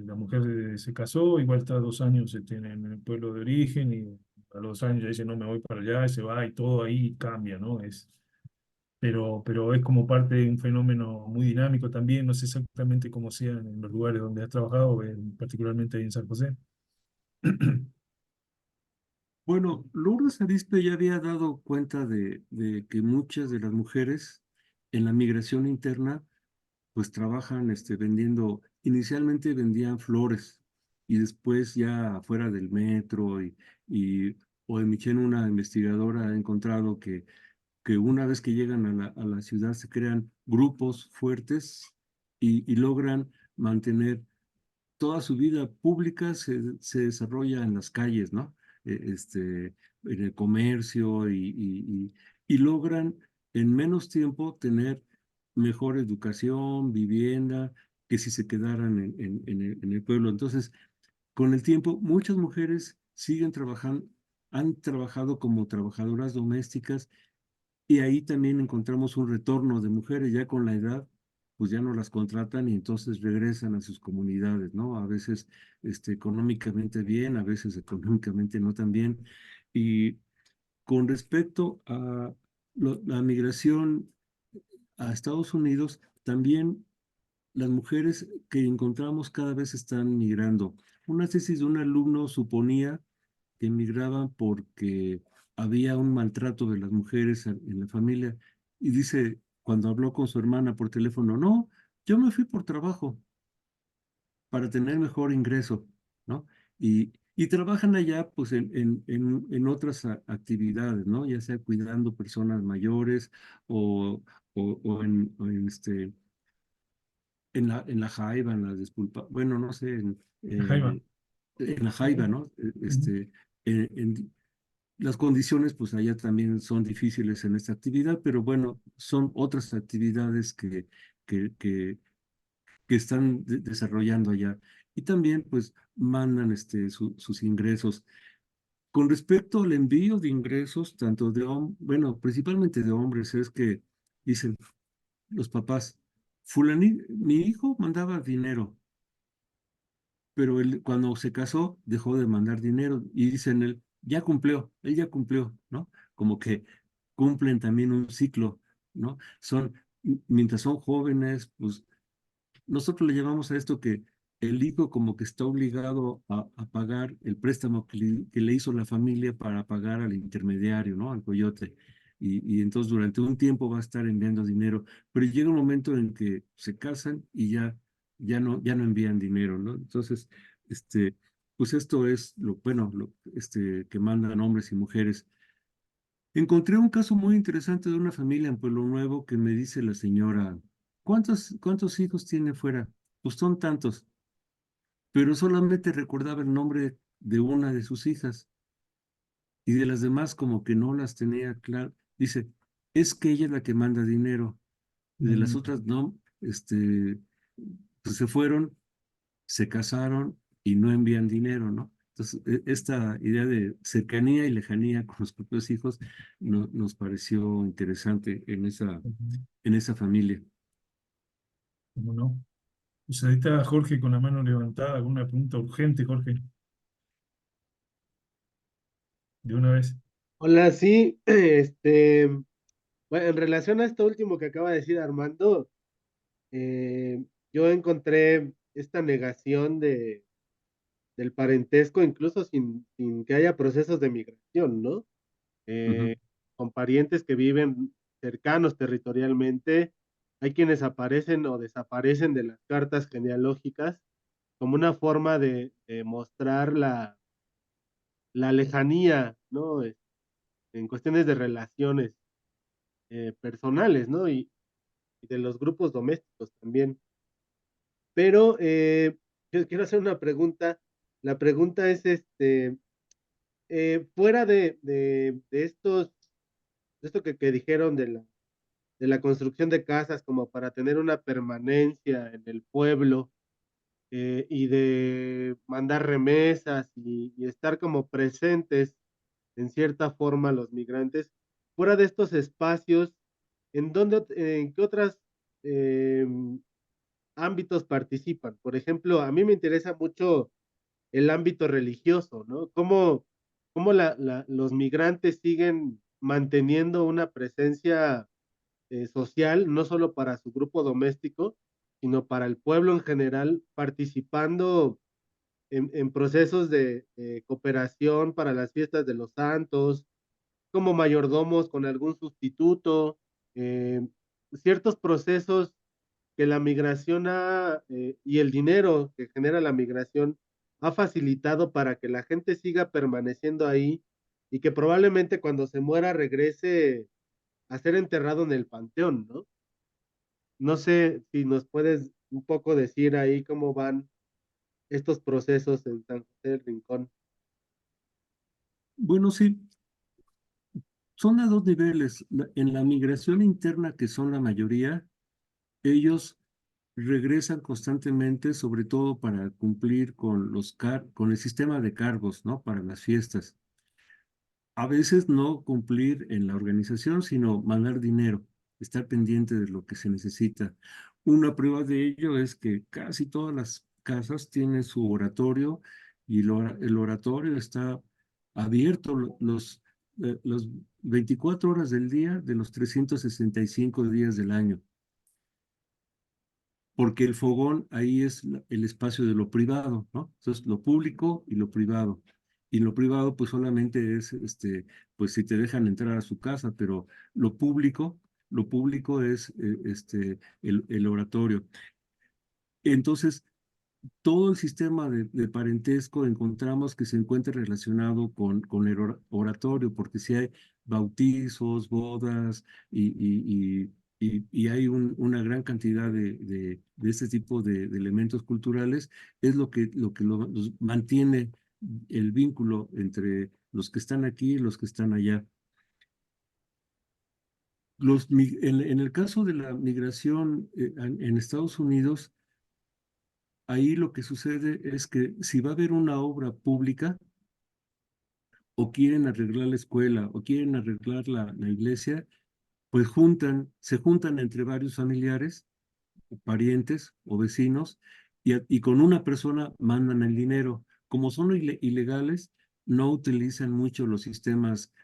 La mujer se casó, igual está 2 años en el pueblo de origen y a los 2 años ya dice, no, me voy para allá, y se va y todo ahí cambia, ¿no? Pero es como parte de un fenómeno muy dinámico también, no sé exactamente cómo sea en los lugares donde has trabajado, particularmente ahí en San José. Bueno, Lourdes Arispe ya había dado cuenta de que muchas de las mujeres en la migración interna pues trabajan vendiendo, inicialmente vendían flores y después ya fuera del metro y o en Michén una investigadora ha encontrado que una vez que llegan a la ciudad se crean grupos fuertes y logran mantener toda su vida pública se desarrolla en las calles, ¿no? En el comercio y logran en menos tiempo tener mejor educación, vivienda, que si se quedaran en el pueblo. Entonces, con el tiempo, muchas mujeres siguen trabajando, han trabajado como trabajadoras domésticas y ahí también encontramos un retorno de mujeres ya con la edad, pues ya no las contratan y entonces regresan a sus comunidades, ¿no? A veces económicamente bien, a veces económicamente no tan bien. Y con respecto a la migración a Estados Unidos, también las mujeres que encontramos cada vez están migrando. Una tesis de un alumno suponía que migraban porque había un maltrato de las mujeres en la familia. Y dice, cuando habló con su hermana por teléfono, no, yo me fui por trabajo para tener mejor ingreso, ¿no? Y trabajan allá pues en otras actividades, ¿no? Ya sea cuidando personas mayores o en la jaiba, en la disculpa, bueno, no sé, Jaima. en la jaiba, ¿no? Las condiciones, pues allá también son difíciles en esta actividad, pero bueno, son otras actividades que, que, que están desarrollando allá. Y también, pues, mandan sus ingresos. Con respecto al envío de ingresos, tanto bueno, principalmente de hombres, es que dicen los papás, mi hijo mandaba dinero, pero él cuando se casó dejó de mandar dinero y dicen él ya cumplió, ¿no? Como que cumplen también un ciclo, ¿no? Mientras son jóvenes, pues nosotros le llamamos a esto que el hijo como que está obligado a pagar el préstamo que le hizo la familia para pagar al intermediario, ¿no? Al coyote. Y entonces durante un tiempo va a estar enviando dinero, pero llega un momento en que se casan y ya no envían dinero, ¿no? Entonces, este, pues esto es que mandan hombres y mujeres. Encontré un caso muy interesante de una familia en Pueblo Nuevo que me dice la señora, ¿cuántos hijos tiene fuera? Pues son tantos, pero solamente recordaba el nombre de una de sus hijas y de las demás como que no las tenía claro. Dice, es que ella es la que manda dinero, y de las otras no, pues se fueron, se casaron y no envían dinero, ¿no? Entonces, esta idea de cercanía y lejanía con los propios hijos nos pareció interesante en esa familia. ¿Cómo no? Pues ahí está Jorge con la mano levantada, alguna pregunta urgente, Jorge, de una vez. Hola, sí, bueno, en relación a esto último que acaba de decir Armando, yo encontré esta negación del parentesco, incluso sin que haya procesos de migración, ¿no? Ujú. Con parientes que viven cercanos territorialmente. Hay quienes aparecen o desaparecen de las cartas genealógicas como una forma de mostrar la lejanía, ¿no? En cuestiones de relaciones personales, ¿no? Y de los grupos domésticos también. Pero yo quiero hacer una pregunta. La pregunta es, fuera de de esto que dijeron de la construcción de casas como para tener una permanencia en el pueblo, y de mandar remesas y estar como presentes en cierta forma los migrantes, fuera de estos espacios, en qué otras eh, ámbitos participan? Por ejemplo, a mí me interesa mucho el ámbito religioso, ¿no? Cómo los migrantes siguen manteniendo una presencia social, no solo para su grupo doméstico, sino para el pueblo en general, participando en procesos de cooperación para las fiestas de los santos, como mayordomos con algún sustituto, eh, ciertos procesos que la migración y el dinero que genera la migración ha facilitado para que la gente siga permaneciendo ahí y que probablemente cuando se muera regrese a ser enterrado en el panteón, ¿no? No sé si nos puedes un poco decir ahí cómo van estos procesos en San José del Rincón. Bueno, sí, son a dos niveles. En la migración interna, que son la mayoría, ellos regresan constantemente, sobre todo para cumplir con con el sistema de cargos, ¿no? Para las fiestas. A veces no cumplir en la organización, sino mandar dinero, estar pendiente de lo que se necesita. Una prueba de ello es que casi todas las casas tienen su oratorio y el oratorio está abierto los 24 horas del día de los 365 días del año, porque el fogón ahí es el espacio de lo privado, ¿no? Entonces, lo público y lo privado. Y lo privado, pues solamente es, pues si te dejan entrar a su casa, pero lo público es, el oratorio. Entonces, todo el sistema de parentesco encontramos que se encuentra relacionado con el oratorio, porque si hay bautizos, bodas y hay una gran cantidad de este tipo de elementos culturales, es lo que los mantiene el vínculo entre los que están aquí y los que están allá. En el caso de la migración en Estados Unidos, ahí lo que sucede es que si va a haber una obra pública o quieren arreglar la escuela o quieren arreglar la iglesia, pues se juntan entre varios familiares, o parientes o vecinos y con una persona mandan el dinero. Como son ilegales, no utilizan mucho los sistemas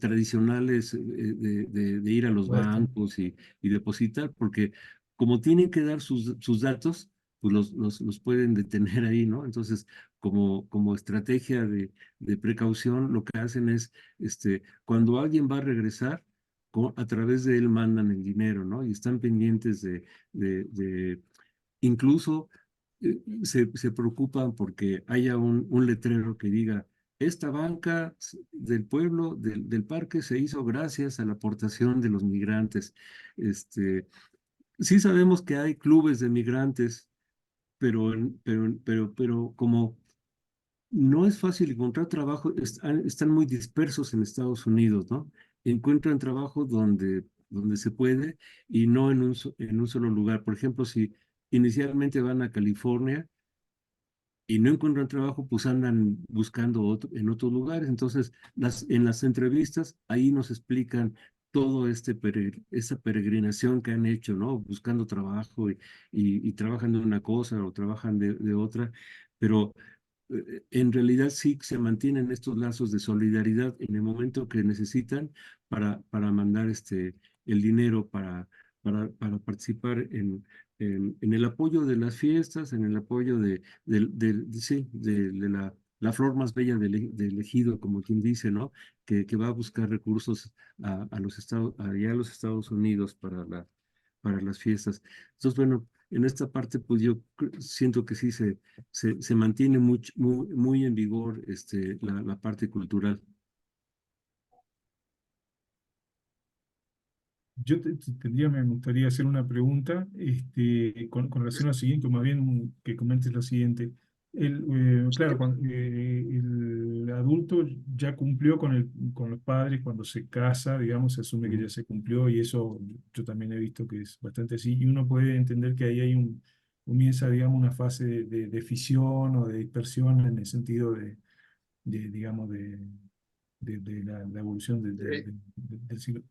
tradicionales de ir a los Supuesto. bancos y depositar, porque como tienen que dar sus datos, pues los pueden detener ahí, ¿no? Entonces, como estrategia de precaución, lo que hacen es, cuando alguien va a regresar, a través de él mandan el dinero, ¿no? Y están pendientes de incluso se preocupan porque haya un letrero que diga, esta banca del pueblo, del parque, se hizo gracias a la aportación de los migrantes. Sí sabemos que hay clubes de migrantes, pero como no es fácil encontrar trabajo, están muy dispersos en Estados Unidos, ¿no? Encuentran trabajo donde se puede y no en un solo lugar. Por ejemplo, si inicialmente van a California y no encuentran trabajo, pues andan buscando en otros lugares. Entonces, en las entrevistas, ahí nos explican todo esta peregrinación que han hecho, ¿no? Buscando trabajo y trabajan de una cosa o trabajan de otra, pero en realidad sí se mantienen estos lazos de solidaridad en el momento que necesitan para mandar el dinero para participar en el apoyo de las fiestas, en el apoyo sí, de la flor más bella del ejido, como quien dice, ¿no? Que va a buscar recursos a los allá a los Estados Unidos para las fiestas. Entonces, bueno, en esta parte, pues yo siento que sí se mantiene muy en vigor la parte cultural. Yo me gustaría hacer una pregunta con relación a lo siguiente, o más bien que comentes lo siguiente. Claro, el adulto ya cumplió con los padres cuando se casa, digamos, se asume que ya se cumplió y eso yo también he visto que es bastante así. Y uno puede entender que ahí hay comienza, digamos, una fase de fisión o de dispersión en el sentido digamos, de la evolución del siglo.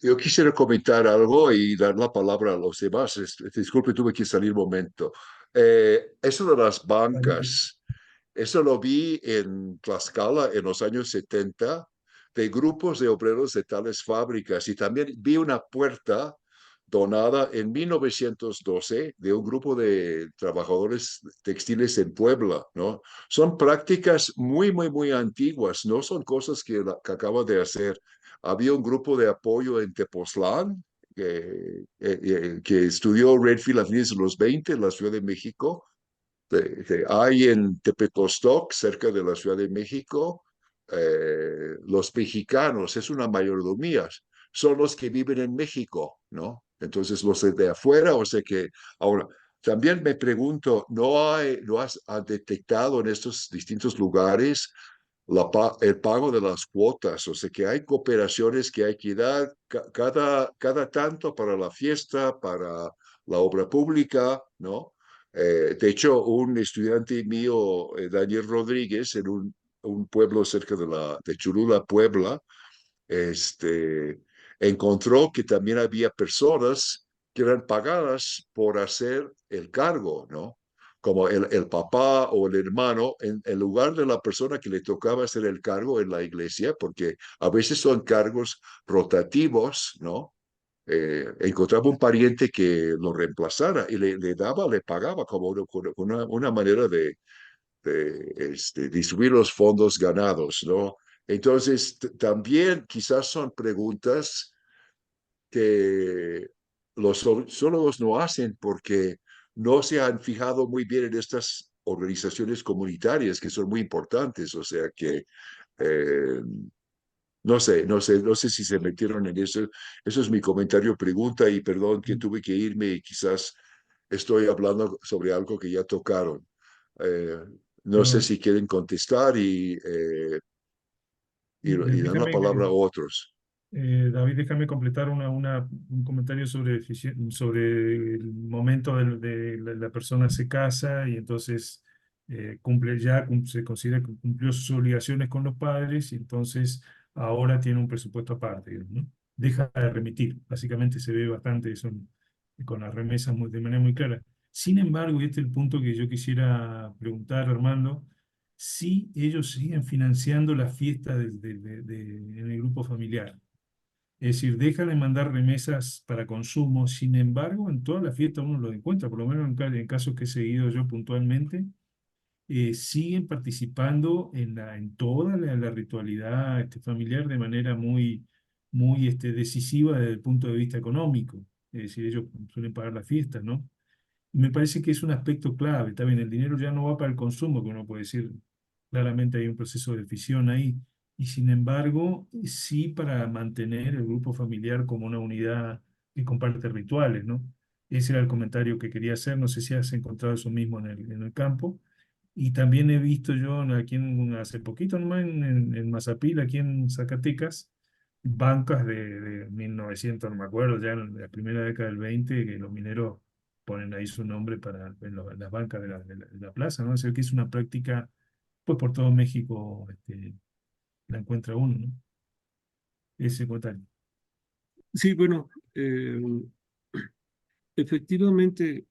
Yo quisiera comentar algo y dar la palabra a los demás. Disculpe, tuve que salir un momento. Eso de las bancas, eso lo vi en Tlaxcala en los años 70 de grupos de obreros de tales fábricas y también vi una puerta donada en 1912 de un grupo de trabajadores textiles en Puebla, ¿no? Son prácticas muy antiguas, no son cosas que acaba de hacer. Había un grupo de apoyo en Tepoztlán que estudió Redfield a fines de los 20 en la Ciudad de México. Hay en Tepecostoc, cerca de la Ciudad de México, los mexicanos, es una mayordomía, son los que viven en México, ¿no? Entonces los de afuera, o sea que ahora, también me pregunto, ¿no has detectado en estos distintos lugares el pago de las cuotas? O sea que hay cooperaciones que hay que dar cada tanto para la fiesta, para la obra pública, ¿no? De hecho, un estudiante mío, Daniel Rodríguez, en un pueblo cerca de Cholula, Puebla, encontró que también había personas que eran pagadas por hacer el cargo, ¿no? Como el papá o el hermano, en lugar de la persona que le tocaba hacer el cargo en la iglesia, porque a veces son cargos rotativos, ¿no? Encontraba un pariente que lo reemplazara y le pagaba como una manera de distribuir los fondos ganados, ¿no? Entonces, también quizás son preguntas que los sociólogos no hacen porque no se han fijado muy bien en estas organizaciones comunitarias que son muy importantes, o sea que eh, no sé si se metieron en eso. Eso es mi comentario, pregunta y perdón que tuve que irme y quizás estoy hablando sobre algo que ya tocaron. Eh, no sé No, si quieren contestar y dar la déjame, palabra a otros. David, déjame completar un comentario sobre el momento de la persona se casa y entonces se considera que cumplió sus obligaciones con los padres y entonces ahora tiene un presupuesto aparte, digamos, ¿no? Deja de remitir. Básicamente se ve bastante eso con las remesas de manera muy clara. Sin embargo, y este es el punto que yo quisiera preguntar, Armando, si ellos siguen financiando la fiesta en el grupo familiar. Es decir, dejan de mandar remesas para consumo. Sin embargo, en toda la fiesta uno lo encuentra, por lo menos en casos que he seguido yo puntualmente, siguen participando en toda la ritualidad familiar de manera muy decisiva desde el punto de vista económico. Es decir, ellos suelen pagar las fiestas, ¿no? Me parece que es un aspecto clave. Está bien, el dinero ya no va para el consumo, que uno puede decir, claramente hay un proceso de fisión ahí. Y sin embargo, sí para mantener el grupo familiar como una unidad que comparte rituales, ¿no? Ese era el comentario que quería hacer. No sé si has encontrado eso mismo en el campo. Y también he visto yo hace poquito nomás en Mazapil, aquí en Zacatecas, bancas de 1900, no me acuerdo, ya en la primera década del 20, que los mineros ponen ahí su nombre en las bancas de la plaza, ¿no? O sea que es una práctica, pues por todo México la encuentra uno, ¿no? Ese comentario. Sí, bueno, efectivamente,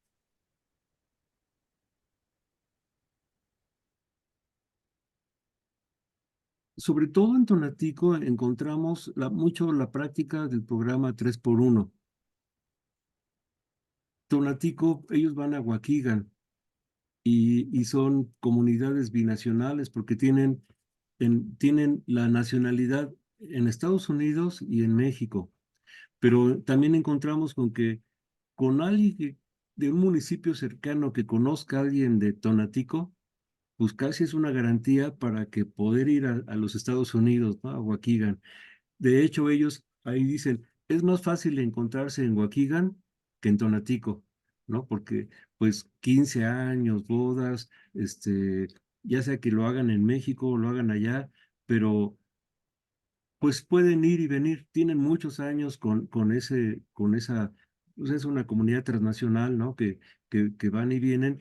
sobre todo en Tonatico encontramos mucho la práctica del programa 3x1. Tonatico, ellos van a Waukegan y son comunidades binacionales porque tienen la nacionalidad en Estados Unidos y en México. Pero también encontramos con que con alguien de un municipio cercano que conozca a alguien de Tonatico, pues casi es una garantía para que poder ir a los Estados Unidos, ¿no? A Waukegan. De hecho, ellos ahí dicen, es más fácil encontrarse en Waukegan que en Tonatico, ¿no? Porque pues 15 años, bodas, ya sea que lo hagan en México o lo hagan allá, pero pues pueden ir y venir, tienen muchos años con esa, pues es una comunidad transnacional, ¿no? Que van y vienen,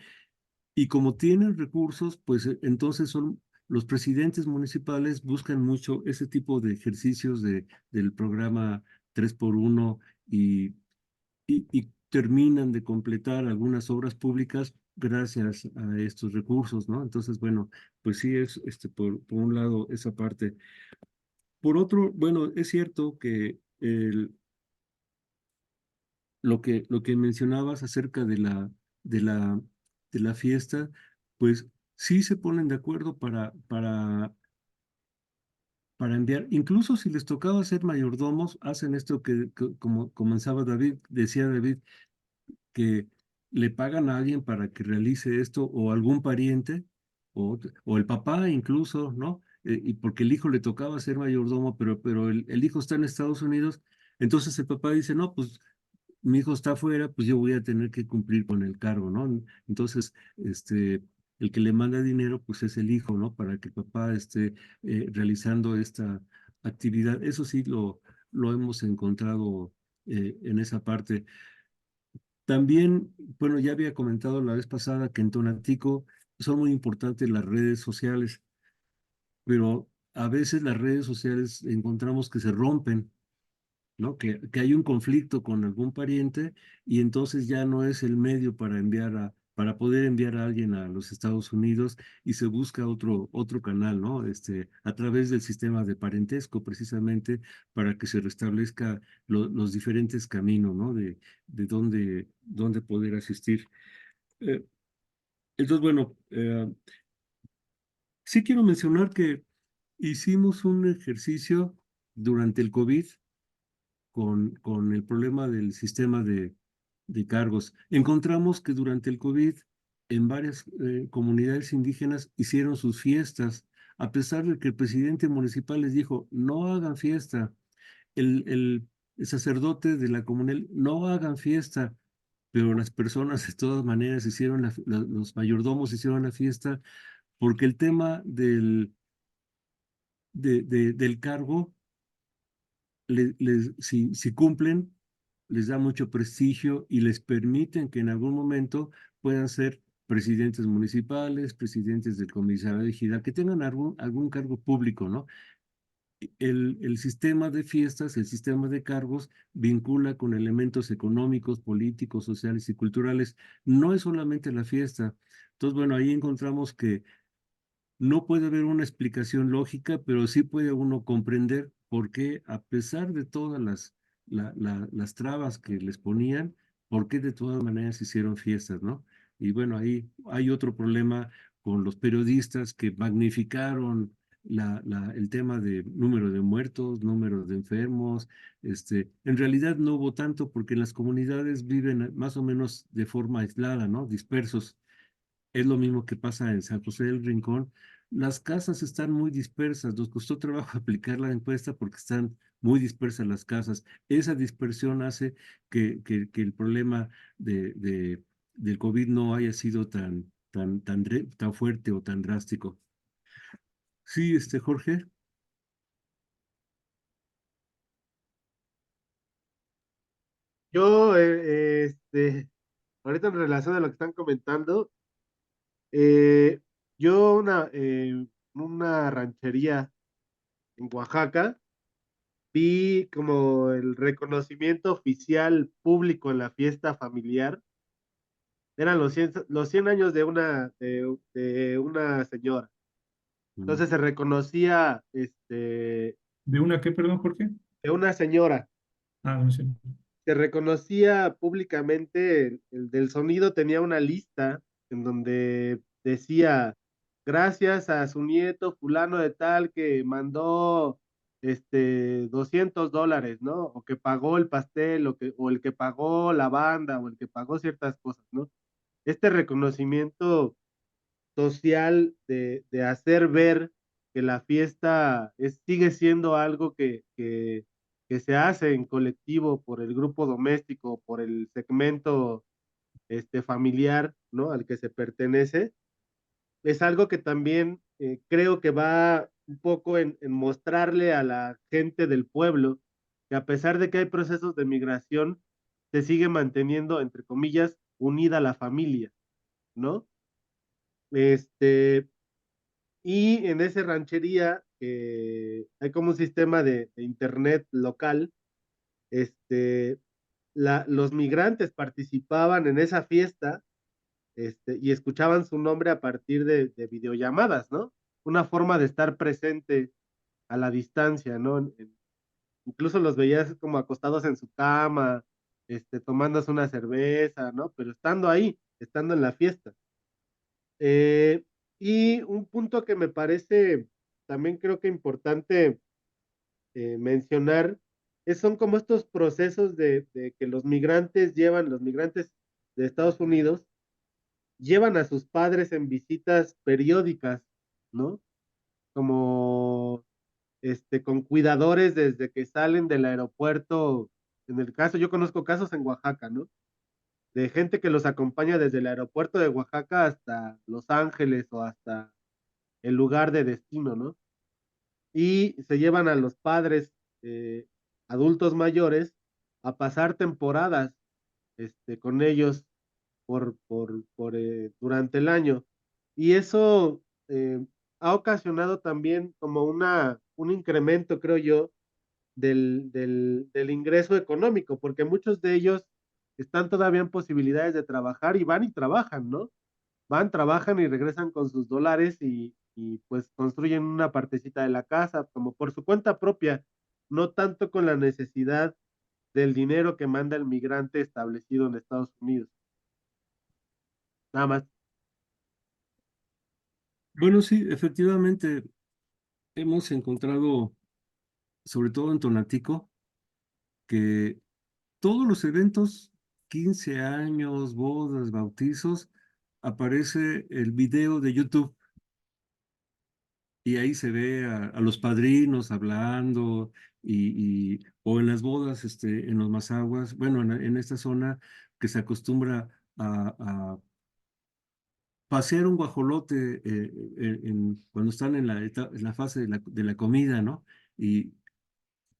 y como tienen recursos, pues entonces los presidentes municipales buscan mucho ese tipo de ejercicios del programa 3x1 y terminan de completar algunas obras públicas gracias a estos recursos, ¿no? Entonces, bueno, pues sí es por un lado esa parte. Por otro, bueno, es cierto que lo que mencionabas acerca de la, de la fiesta, pues sí se ponen de acuerdo para enviar, incluso si les tocaba ser mayordomos, hacen esto como comenzaba David, decía David, que le pagan a alguien para que realice esto, o algún pariente, o el papá incluso, ¿no? Y porque el hijo le tocaba ser mayordomo, pero el hijo está en Estados Unidos, entonces el papá dice, no, pues mi hijo está afuera, pues yo voy a tener que cumplir con el cargo, ¿no? Entonces, el que le manda dinero, pues es el hijo, ¿no? Para que el papá esté realizando esta actividad. Eso sí lo hemos encontrado en esa parte. También, bueno, ya había comentado la vez pasada que en Tonatico son muy importantes las redes sociales, pero a veces las redes sociales encontramos que se rompen, ¿no? Que hay un conflicto con algún pariente y entonces ya no es el medio para poder enviar a alguien a los Estados Unidos y se busca otro canal, ¿no? A través del sistema de parentesco, precisamente para que se restablezca los diferentes caminos, ¿no? De dónde poder asistir. Eh, entonces, bueno, sí quiero mencionar que hicimos un ejercicio durante el COVID con el problema del sistema de cargos. Encontramos que durante el COVID en varias comunidades indígenas hicieron sus fiestas, a pesar de que el presidente municipal les dijo, no hagan fiesta. El sacerdote de la comunidad, no hagan fiesta, pero las personas de todas maneras hicieron, los mayordomos hicieron la fiesta porque el tema del cargo si cumplen, les da mucho prestigio y les permiten que en algún momento puedan ser presidentes municipales, presidentes del comisariado de ejidal, que tengan algún cargo público, ¿no? El sistema de fiestas, el sistema de cargos vincula con elementos económicos, políticos, sociales y culturales. No es solamente la fiesta. Entonces, bueno, ahí encontramos que no puede haber una explicación lógica, pero sí puede uno comprender por qué, a pesar de todas las trabas que les ponían, por qué de todas maneras hicieron fiestas, ¿no? Y bueno, ahí hay otro problema con los periodistas que magnificaron el tema de número de muertos, número de enfermos. En realidad no hubo tanto porque en las comunidades viven más o menos de forma aislada, ¿no? Dispersos. Es lo mismo que pasa en San José del Rincón. Las casas están muy dispersas. Nos costó trabajo aplicar la encuesta porque están muy dispersas las casas. Esa dispersión hace que el problema del COVID no haya sido tan fuerte o tan drástico. Sí, Jorge. Yo, ahorita en relación a lo que están comentando, yo una ranchería en Oaxaca, vi como el reconocimiento oficial público en la fiesta familiar. Eran los 100 años de una señora. Mm. Entonces se reconocía ¿De una qué, perdón, Jorge? de una señora. Ah, no sé. que reconocía públicamente el del sonido, tenía una lista en donde decía, gracias a su nieto fulano de tal que mandó $200, ¿no? O que pagó el pastel, o el que pagó la banda, o el que pagó ciertas cosas, ¿no? Este reconocimiento social de hacer ver que la fiesta sigue siendo algo que se hace en colectivo por el grupo doméstico, por el segmento familiar, ¿no? Al que se pertenece, es algo que también creo que va un poco en mostrarle a la gente del pueblo que a pesar de que hay procesos de migración, se sigue manteniendo, entre comillas, unida la familia, ¿no? Este, y en esa ranchería hay como un sistema de internet local. Este, los migrantes participaban en esa fiesta y escuchaban su nombre a partir de videollamadas, ¿no? Una forma de estar presente a la distancia, ¿no? Incluso los veías como acostados en su cama, tomándose una cerveza, ¿no? Pero estando ahí, estando en la fiesta. Eh, y un punto que me parece también creo que importante mencionar son como estos procesos de que los migrantes de Estados Unidos llevan a sus padres en visitas periódicas, ¿no? Como con cuidadores desde que salen del aeropuerto. En el caso, yo conozco casos en Oaxaca, ¿no? De gente que los acompaña desde el aeropuerto de Oaxaca hasta Los Ángeles o hasta el lugar de destino, ¿no? Y se llevan a los padres adultos mayores a pasar temporadas con ellos durante el año. Y eso ha ocasionado también como un incremento, creo yo, del ingreso económico, porque muchos de ellos están todavía en posibilidades de trabajar y van y trabajan, ¿no? Van, trabajan y regresan con sus dólares y pues construyen una partecita de la casa como por su cuenta propia, no tanto con la necesidad del dinero que manda el migrante establecido en Estados Unidos. Nada más. Bueno, sí, efectivamente hemos encontrado, sobre todo en Tonatico, que todos los eventos, 15 años, bodas, bautizos, aparece el video de YouTube y ahí se ve a los padrinos hablando o en las bodas, en los mazaguas, bueno, en esta zona que se acostumbra a pasear un guajolote cuando están en la fase de la comida, ¿no? Y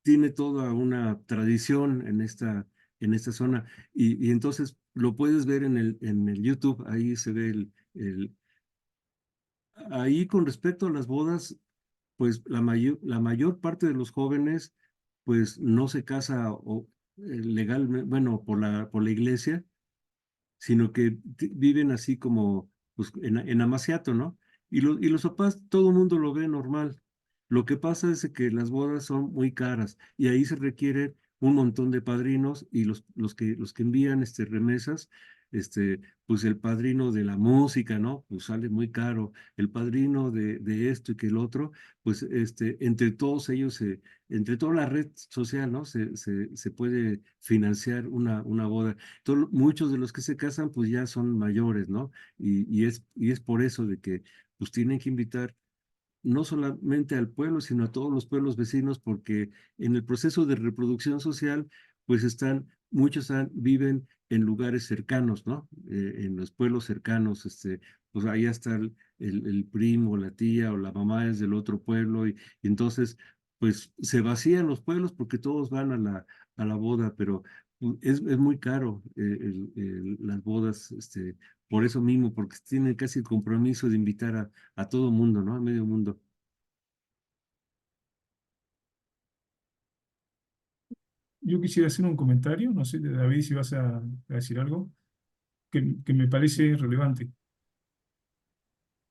tiene toda una tradición en esta zona. Y entonces lo puedes ver en el YouTube, ahí se ve ahí con respecto a las bodas, pues la mayor parte de los jóvenes, pues no se casa legalmente, bueno, por la iglesia, sino que viven así como pues, en amaciato, ¿no? Y los papás, todo el mundo lo ve normal. Lo que pasa es que las bodas son muy caras y ahí se requiere un montón de padrinos y los que envían remesas, pues el padrino de la música, ¿no? Pues sale muy caro. El padrino de esto y que el otro, pues entre todos ellos, entre toda la red social, ¿no? Se puede financiar una boda. Muchos de los que se casan pues ya son mayores, ¿no? Y es por eso de que pues tienen que invitar no solamente al pueblo, sino a todos los pueblos vecinos, porque en el proceso de reproducción social pues viven en lugares cercanos, ¿no? En los pueblos cercanos, pues ahí está el primo, la tía o la mamá es del otro pueblo y entonces pues se vacían los pueblos porque todos van a la boda, pero es muy caro las bodas, por eso mismo, porque tienen casi el compromiso de invitar a todo mundo, ¿no? A medio mundo. Yo quisiera hacer un comentario, no sé, David, si vas a decir algo, que me parece relevante.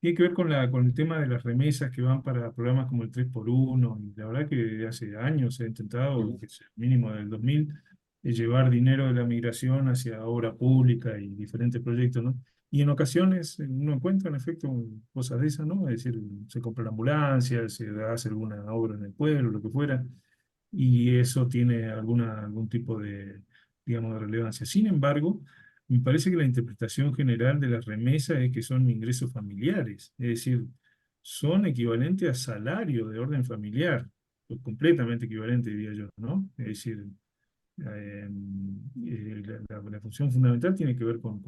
Tiene que ver con el tema de las remesas que van para programas como el 3x1, y la verdad que hace años se ha intentado, que es el mínimo del 2000, llevar dinero de la migración hacia obra pública y diferentes proyectos, ¿no? Y en ocasiones uno encuentra en efecto cosas de esas, ¿no? Es decir, se compra la ambulancia, se hace alguna obra en el pueblo, lo que fuera, y eso tiene algún tipo de, digamos, de relevancia. Sin embargo, me parece que la interpretación general de las remesas es que son ingresos familiares, es decir, son equivalentes a salario de orden familiar, pues completamente equivalente, diría yo, ¿no? Es decir, eh, la función fundamental tiene que ver con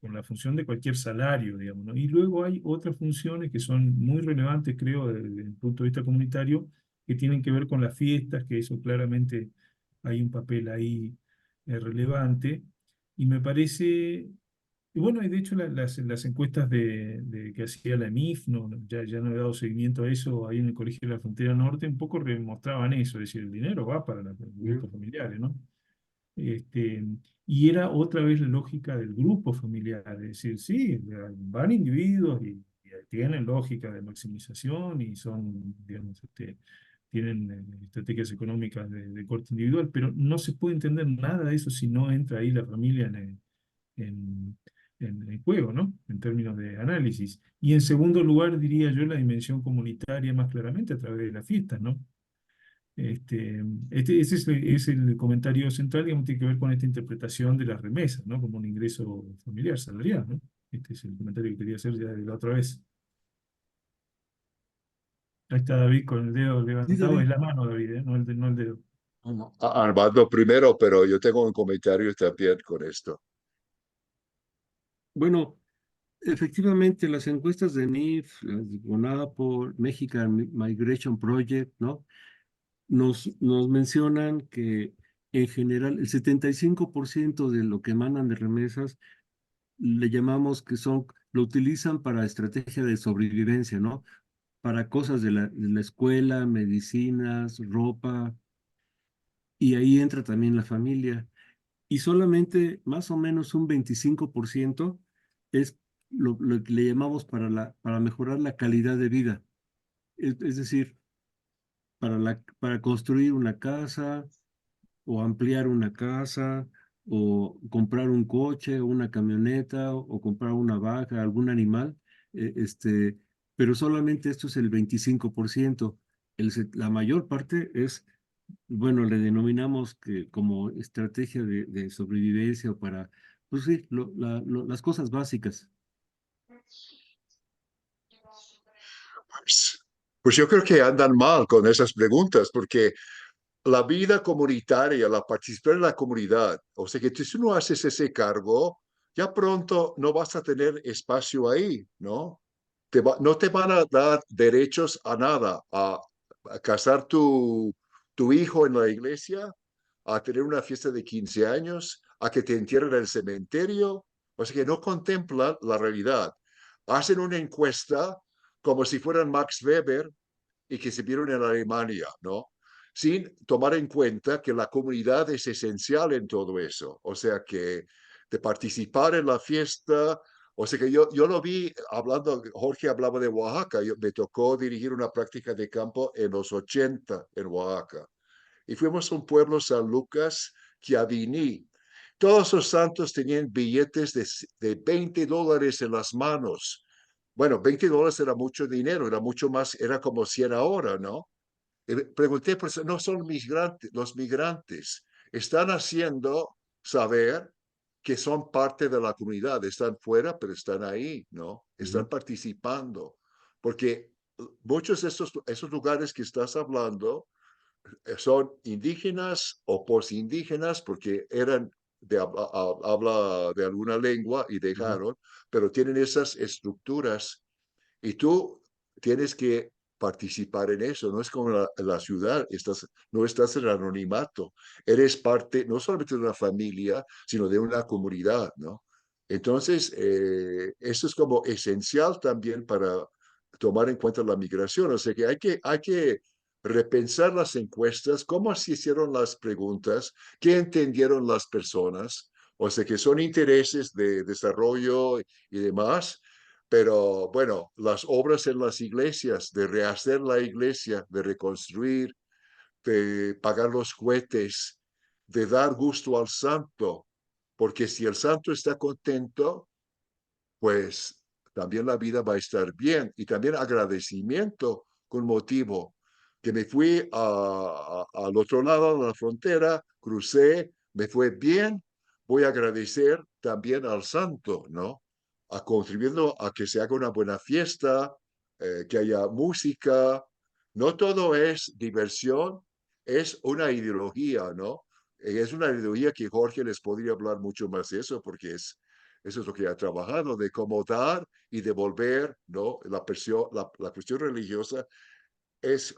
la función de cualquier salario, digamos, ¿no? Y luego hay otras funciones que son muy relevantes, creo, desde el punto de vista comunitario, que tienen que ver con las fiestas, que eso claramente hay un papel ahí relevante. Y me parece y bueno, y de hecho las encuestas que hacía la EMIF, ya no he dado seguimiento a eso, ahí en el Colegio de la Frontera Norte, un poco mostraban eso, es decir, el dinero va para los grupos familiares, ¿no? Este, y era otra vez la lógica del grupo familiar, es decir, sí, van individuos y tienen lógica de maximización y son, digamos, tienen estrategias económicas de corte individual, pero no se puede entender nada de eso si no entra ahí la familia en, en juego, ¿no? En términos de análisis. Y en segundo lugar, diría yo, la dimensión comunitaria más claramente a través de las fiestas, ¿no? Ese es el comentario central, digamos, tiene que ver con esta interpretación de las remesas, ¿no? Como un ingreso familiar, salarial, ¿no? Este es el comentario que quería hacer ya de la otra vez. Ahí está David con el dedo Sí, levantado, es David. la mano, David, ¿eh? No el dedo. Armando primero, pero yo tengo un comentario también con esto. Bueno, efectivamente, las encuestas de NIF, ganada por Mexican Migration Project, ¿no? Nos mencionan que en general el 75% de lo que emanan de remesas le llamamos que lo utilizan para estrategia de sobrevivencia, ¿no? Para cosas de la escuela, medicinas, ropa, y ahí entra también la familia. Y solamente más o menos un 25% es lo que le llamamos para mejorar la calidad de vida. Es decir, para construir una casa o ampliar una casa o comprar un coche o una camioneta o comprar una vaca, algún animal, pero solamente esto es el 25%. La mayor parte es, bueno, le denominamos que como estrategia de sobrevivencia o para, pues sí, las cosas básicas. Pues yo creo que andan mal con esas preguntas, porque la vida comunitaria, la participación en la comunidad, o sea que si no haces ese cargo, ya pronto no vas a tener espacio ahí, ¿no? No te van a dar derechos a nada, a casar tu hijo en la iglesia, a tener una fiesta de 15 años, a que te entierren en el cementerio, o sea que no contemplan la realidad. Hacen una encuesta como si fueran Max Weber y que se vieron en Alemania, ¿no? Sin tomar en cuenta que la comunidad es esencial en todo eso. O sea que de participar en la fiesta, o sea que yo lo vi hablando, Jorge hablaba de Oaxaca, me tocó dirigir una práctica de campo en los 80 en Oaxaca. Y fuimos a un pueblo, San Lucas, Chiaviní. Todos los santos tenían billetes de $20 en las manos. Bueno, $20 era mucho dinero, era mucho más, era como 100 ahora, ¿no? Pregunté, pues no son migrantes, los migrantes están haciendo saber que son parte de la comunidad, están fuera, pero están ahí, ¿no? Están Ujú. participando, porque muchos de esos lugares que estás hablando son indígenas o posindígenas porque eran de habla de alguna lengua y Ujú. dejaron, pero tienen esas estructuras y tú tienes que participar en eso, no es como la ciudad, no estás en el anonimato, eres parte no solamente de una familia, sino de una comunidad, ¿no? Entonces, eso es como esencial también para tomar en cuenta la migración, o sea que hay que repensar las encuestas, cómo se hicieron las preguntas, qué entendieron las personas, o sea que son intereses de desarrollo y demás, pero bueno, las obras en las iglesias, de rehacer la iglesia, de reconstruir, de pagar los cohetes, de dar gusto al santo, porque si el santo está contento, pues también la vida va a estar bien. Y también agradecimiento con motivo que me fui al otro lado de la frontera, crucé, me fue bien, voy a agradecer también al santo, ¿no? A contribuyendo a que se haga una buena fiesta, que haya música. No todo es diversión, es una ideología, ¿no? Es una ideología que Jorge les podría hablar mucho más de eso, porque eso es lo que ha trabajado, de cómo dar y devolver, ¿no? La cuestión religiosa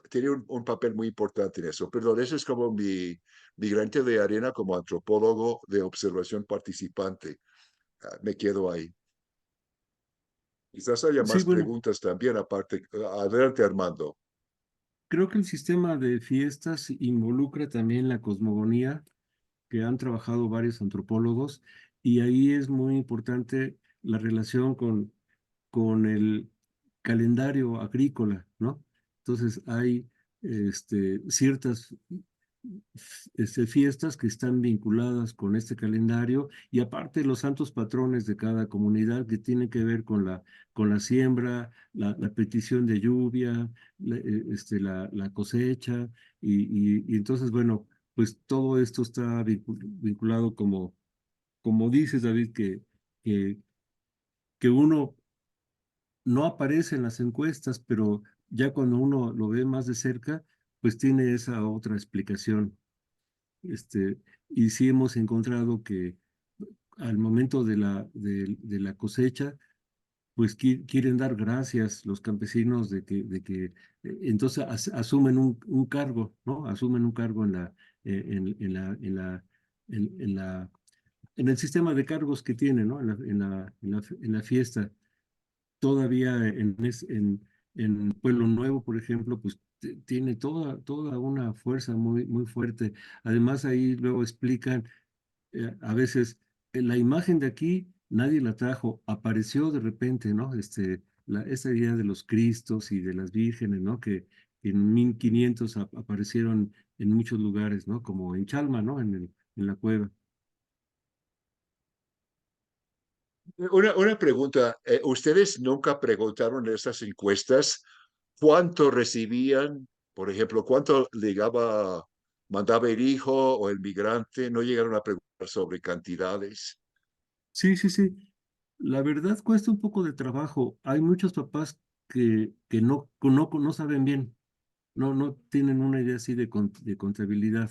tiene un papel muy importante en eso. Perdón, eso es como mi granito de arena como antropólogo de observación participante. Me quedo ahí. Quizás haya Sí, más bueno, preguntas también, aparte. Adelante, Armando. creo que el sistema de fiestas involucra también la cosmogonía que han trabajado varios antropólogos y ahí es muy importante la relación con el calendario agrícola, ¿no? Entonces hay ciertas fiestas que están vinculadas con este calendario y aparte los santos patrones de cada comunidad que tienen que ver con la siembra, la petición de lluvia, la cosecha y entonces, bueno, pues todo esto está vinculado como dices, David, que, que uno no aparece en las encuestas, pero ya cuando uno lo ve más de cerca, pues tiene esa otra explicación. Este, y sí hemos encontrado que al momento de la cosecha, pues quieren dar gracias los campesinos entonces asumen un cargo, ¿no? Asumen un cargo en la, en el sistema de cargos que tienen, ¿no? En la fiesta. Todavía en Pueblo Nuevo, por ejemplo, pues tiene toda una fuerza muy fuerte. Además, ahí luego explican, a veces, la imagen de aquí nadie la trajo, apareció de repente, ¿no? Esta idea de los Cristos y de las vírgenes, ¿no? Que en 1500 aparecieron en muchos lugares, ¿no? Como en Chalma, ¿no? En la cueva. Una pregunta. ¿Ustedes nunca preguntaron en estas encuestas cuánto recibían? Por ejemplo, cuánto mandaba el hijo o el migrante. ¿No llegaron a preguntar sobre cantidades? Sí, sí, sí. La verdad cuesta un poco de trabajo. Hay muchos papás que no saben bien, no tienen una idea así de contabilidad.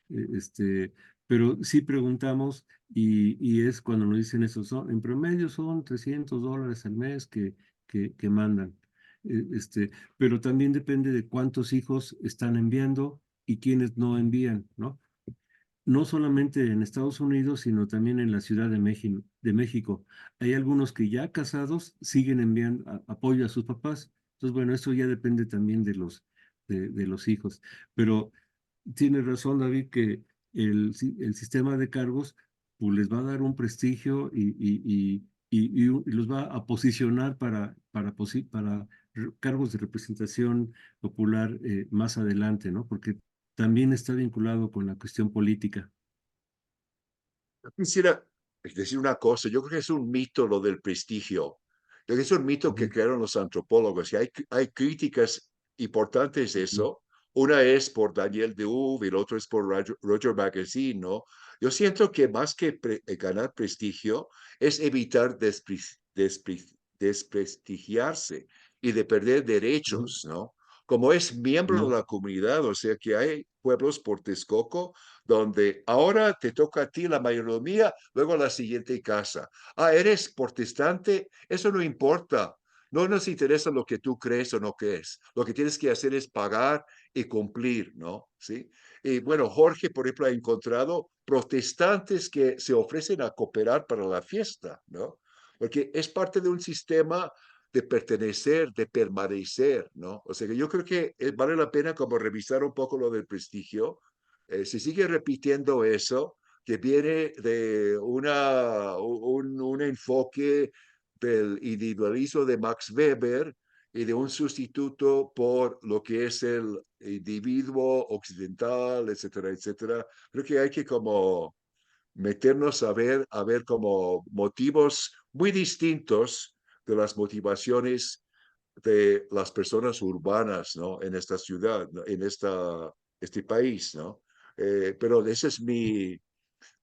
Eh, Este, pero sí preguntamos y es cuando nos dicen eso, en promedio son $300 al mes que mandan. Pero también depende de cuántos hijos están enviando y quiénes no envían, ¿no? No solamente en Estados Unidos, sino también en la Ciudad de México. Hay algunos que ya casados siguen enviando apoyo a sus papás. Entonces, bueno, eso ya depende también de los hijos. Pero tiene razón, David, que el sistema de cargos pues, les va a dar un prestigio y los va a posicionar para cargos de representación popular más adelante, ¿no? Porque también está vinculado con la cuestión política. Quisiera decir una cosa. Yo creo que es un mito lo del prestigio. Yo creo que es un mito que Ujú, crearon los antropólogos y hay críticas importantes de ujú. eso. Una es por Daniel Deuve y el otro es por Roger Magazine, ¿no? Yo siento que más que ganar prestigio es evitar desprestigiarse y de perder Ujú, derechos, ¿no? Como es miembro de ujú. la comunidad, o sea que hay pueblos por Texcoco donde ahora te toca a ti la mayordomía, luego la siguiente casa. Ah, eres protestante, eso no importa. No nos interesa lo que tú crees o no crees. Lo que tienes que hacer es pagar y cumplir, ¿no? ¿Sí? Y bueno, Jorge, por ejemplo, ha encontrado protestantes que se ofrecen a cooperar para la fiesta, ¿no? Porque es parte de un sistema de pertenecer, de permanecer, ¿no? O sea que yo creo que vale la pena como revisar un poco lo del prestigio. Se sigue repitiendo eso, que viene de un enfoque del individualismo de Max Weber y de un sustituto por lo que es el individuo occidental, etcétera, etcétera. Creo que hay que como meternos a ver como motivos muy distintos de las motivaciones de las personas urbanas, ¿no? En esta ciudad, ¿no? En este país, ¿no? Pero ese es mi,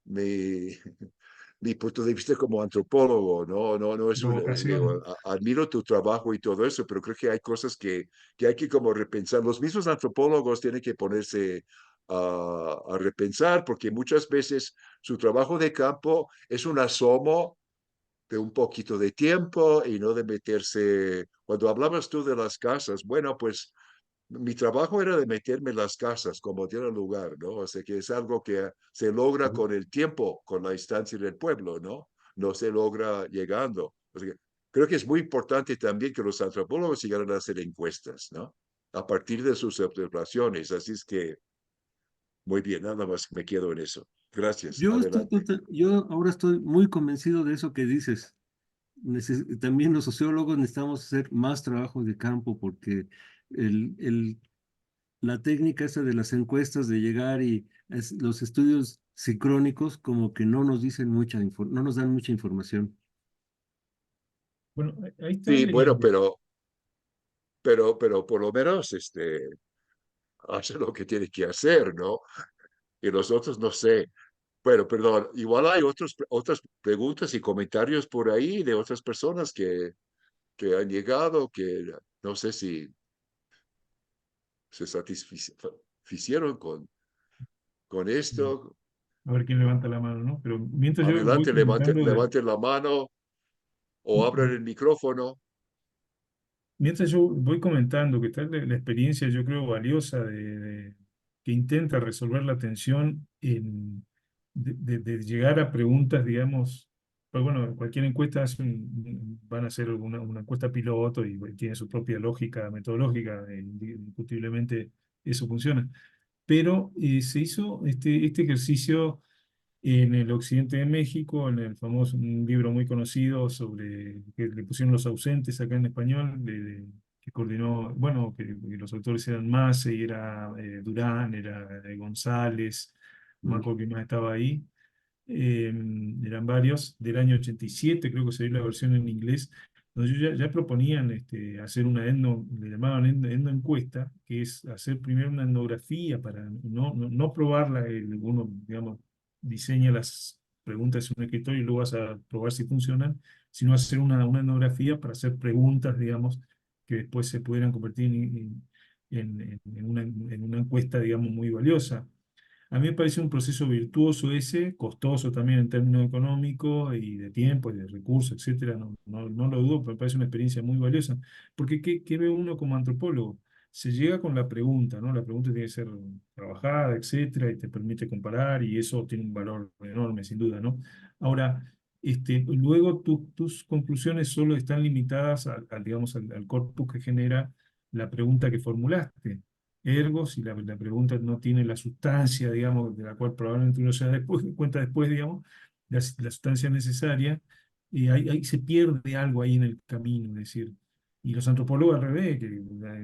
mi punto de vista como antropólogo, ¿no? No es un, digo, Provocación. admiro tu trabajo y todo eso, pero creo que hay cosas que hay que como repensar. Los mismos antropólogos tienen que ponerse a repensar, porque muchas veces su trabajo de campo es un asomo de un poquito de tiempo y no de meterse. Cuando hablabas tú de las casas, bueno, pues mi trabajo era de meterme en las casas como tiene lugar, ¿no? O sea que es algo que se logra con el tiempo, con la instancia del pueblo, ¿no? No se logra llegando. O sea que creo que es muy importante también que los antropólogos llegaran a hacer encuestas, ¿no? A partir de sus observaciones. Así es que, muy bien, nada más me quedo en eso. Gracias. Adelante. Yo ahora estoy muy convencido de eso que dices. También los sociólogos necesitamos hacer más trabajo de campo porque el, el, la técnica esa de las encuestas de llegar los estudios sincrónicos como que no nos dicen no nos dan mucha información. Bueno, ahí está Sí, bueno, pero por lo menos hace lo que tiene que hacer, ¿no? Y los otros no sé. Bueno, perdón, igual hay otras preguntas y comentarios por ahí de otras personas que han llegado, que no sé si se satisficieron con esto. a ver quién levanta la mano, ¿no? Pero mientras yo voy Adelante, comentando levanten la mano o abran el micrófono. mientras yo voy comentando que está la experiencia, yo creo, valiosa que intenta resolver la tensión de llegar a preguntas, digamos, pues bueno, cualquier encuesta van a hacer una encuesta piloto y tiene su propia lógica metodológica, indiscutiblemente eso funciona. Pero se hizo este ejercicio en el occidente de México, en el famoso un libro muy conocido sobre que le pusieron Los ausentes acá en español, que coordinó, bueno, que los autores eran Massey, era Durán, era González, no me Mm. acuerdo quién más estaba ahí, eran varios, del año 87, creo que salió la versión en inglés, donde ellos ya proponían hacer le llamaban encuesta, que es hacer primero una etnografía para no probarla, uno, digamos, diseña las preguntas en un escritorio y luego vas a probar si funcionan, sino hacer una etnografía para hacer preguntas, digamos, que después se pudieran convertir en una encuesta, digamos, muy valiosa. A mí me parece un proceso virtuoso ese, costoso también en términos económicos y de tiempo y de recursos, etcétera. No lo dudo, pero me parece una experiencia muy valiosa. Porque ¿qué ve uno como antropólogo? Se llega con la pregunta, ¿no? La pregunta tiene que ser trabajada, etcétera, y te permite comparar y eso tiene un valor enorme, sin duda, ¿no? Ahora, luego tus conclusiones solo están limitadas digamos, al corpus que genera la pregunta que formulaste. Ergo, si la pregunta no tiene la sustancia, digamos, de la cual probablemente uno se da cuenta después, digamos, la sustancia necesaria, y ahí se pierde algo ahí en el camino, es decir, y los antropólogos al revés, que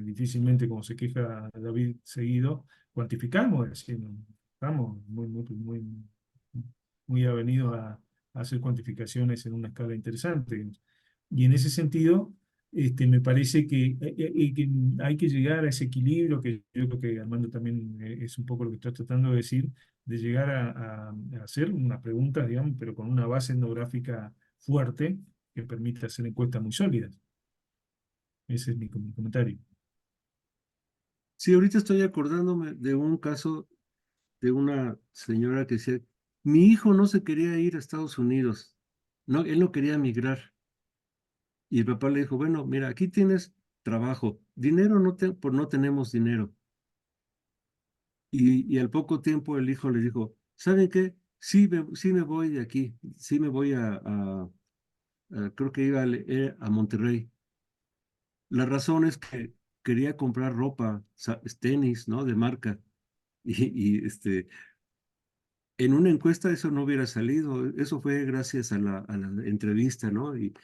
difícilmente, como se queja David seguido, cuantificamos, es decir, estamos muy avenidos a hacer cuantificaciones en una escala interesante. Y en ese sentido, me parece que hay que llegar a ese equilibrio que yo creo que Armando también es un poco lo que está tratando de decir, de llegar a hacer unas preguntas, digamos, pero con una base etnográfica fuerte que permita hacer encuestas muy sólidas. Ese es mi comentario. Sí, ahorita estoy acordándome de un caso de una señora que decía, mi hijo no se quería ir a Estados Unidos, no, él no quería emigrar. Y el papá le dijo, bueno, mira, aquí tienes trabajo, dinero pues no tenemos dinero. Y al poco tiempo el hijo le dijo, ¿saben qué? Sí me voy de aquí, sí me voy creo que iba a Monterrey. La razón es que quería comprar ropa, tenis, ¿no? De marca. Y En una encuesta eso no hubiera salido, eso fue gracias a la entrevista, ¿no? Y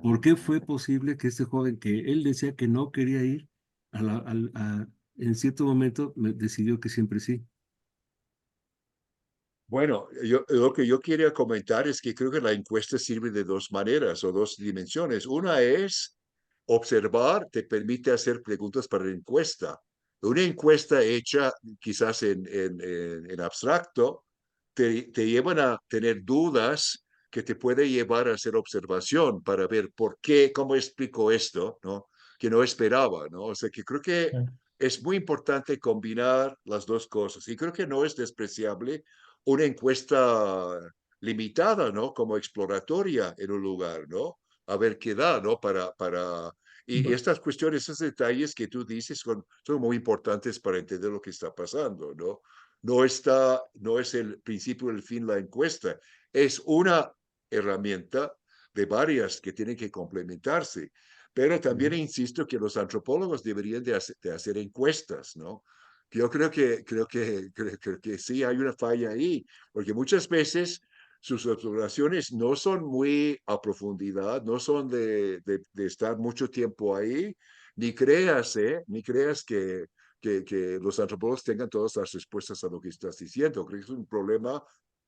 ¿por qué fue posible que este joven que él decía que no quería ir, en cierto momento decidió que siempre sí? Bueno, lo que yo quería comentar es que creo que la encuesta sirve de dos maneras o dos dimensiones. Una es observar, te permite hacer preguntas para la encuesta. Una encuesta hecha quizás en abstracto te llevan a tener dudas que te puede llevar a hacer observación para ver por qué, cómo explico esto, ¿no? Que no esperaba, ¿no? O sea que creo que Ah, es muy importante combinar las dos cosas y creo que no es despreciable una encuesta limitada, ¿no? Como exploratoria en un lugar, ¿no? A ver qué da, ¿no? Y bu- estas cuestiones, esos detalles que tú dices son muy importantes para entender lo que está pasando, ¿no? No es el principio el fin la encuesta, es una herramienta de varias que tienen que complementarse. Pero también insisto que los antropólogos deberían de hacer encuestas, ¿no? Yo creo que sí hay una falla ahí, porque muchas veces sus observaciones no son muy a profundidad, no son de estar mucho tiempo ahí, ni creas que los antropólogos tengan todas las respuestas a lo que estás diciendo. Creo que es un problema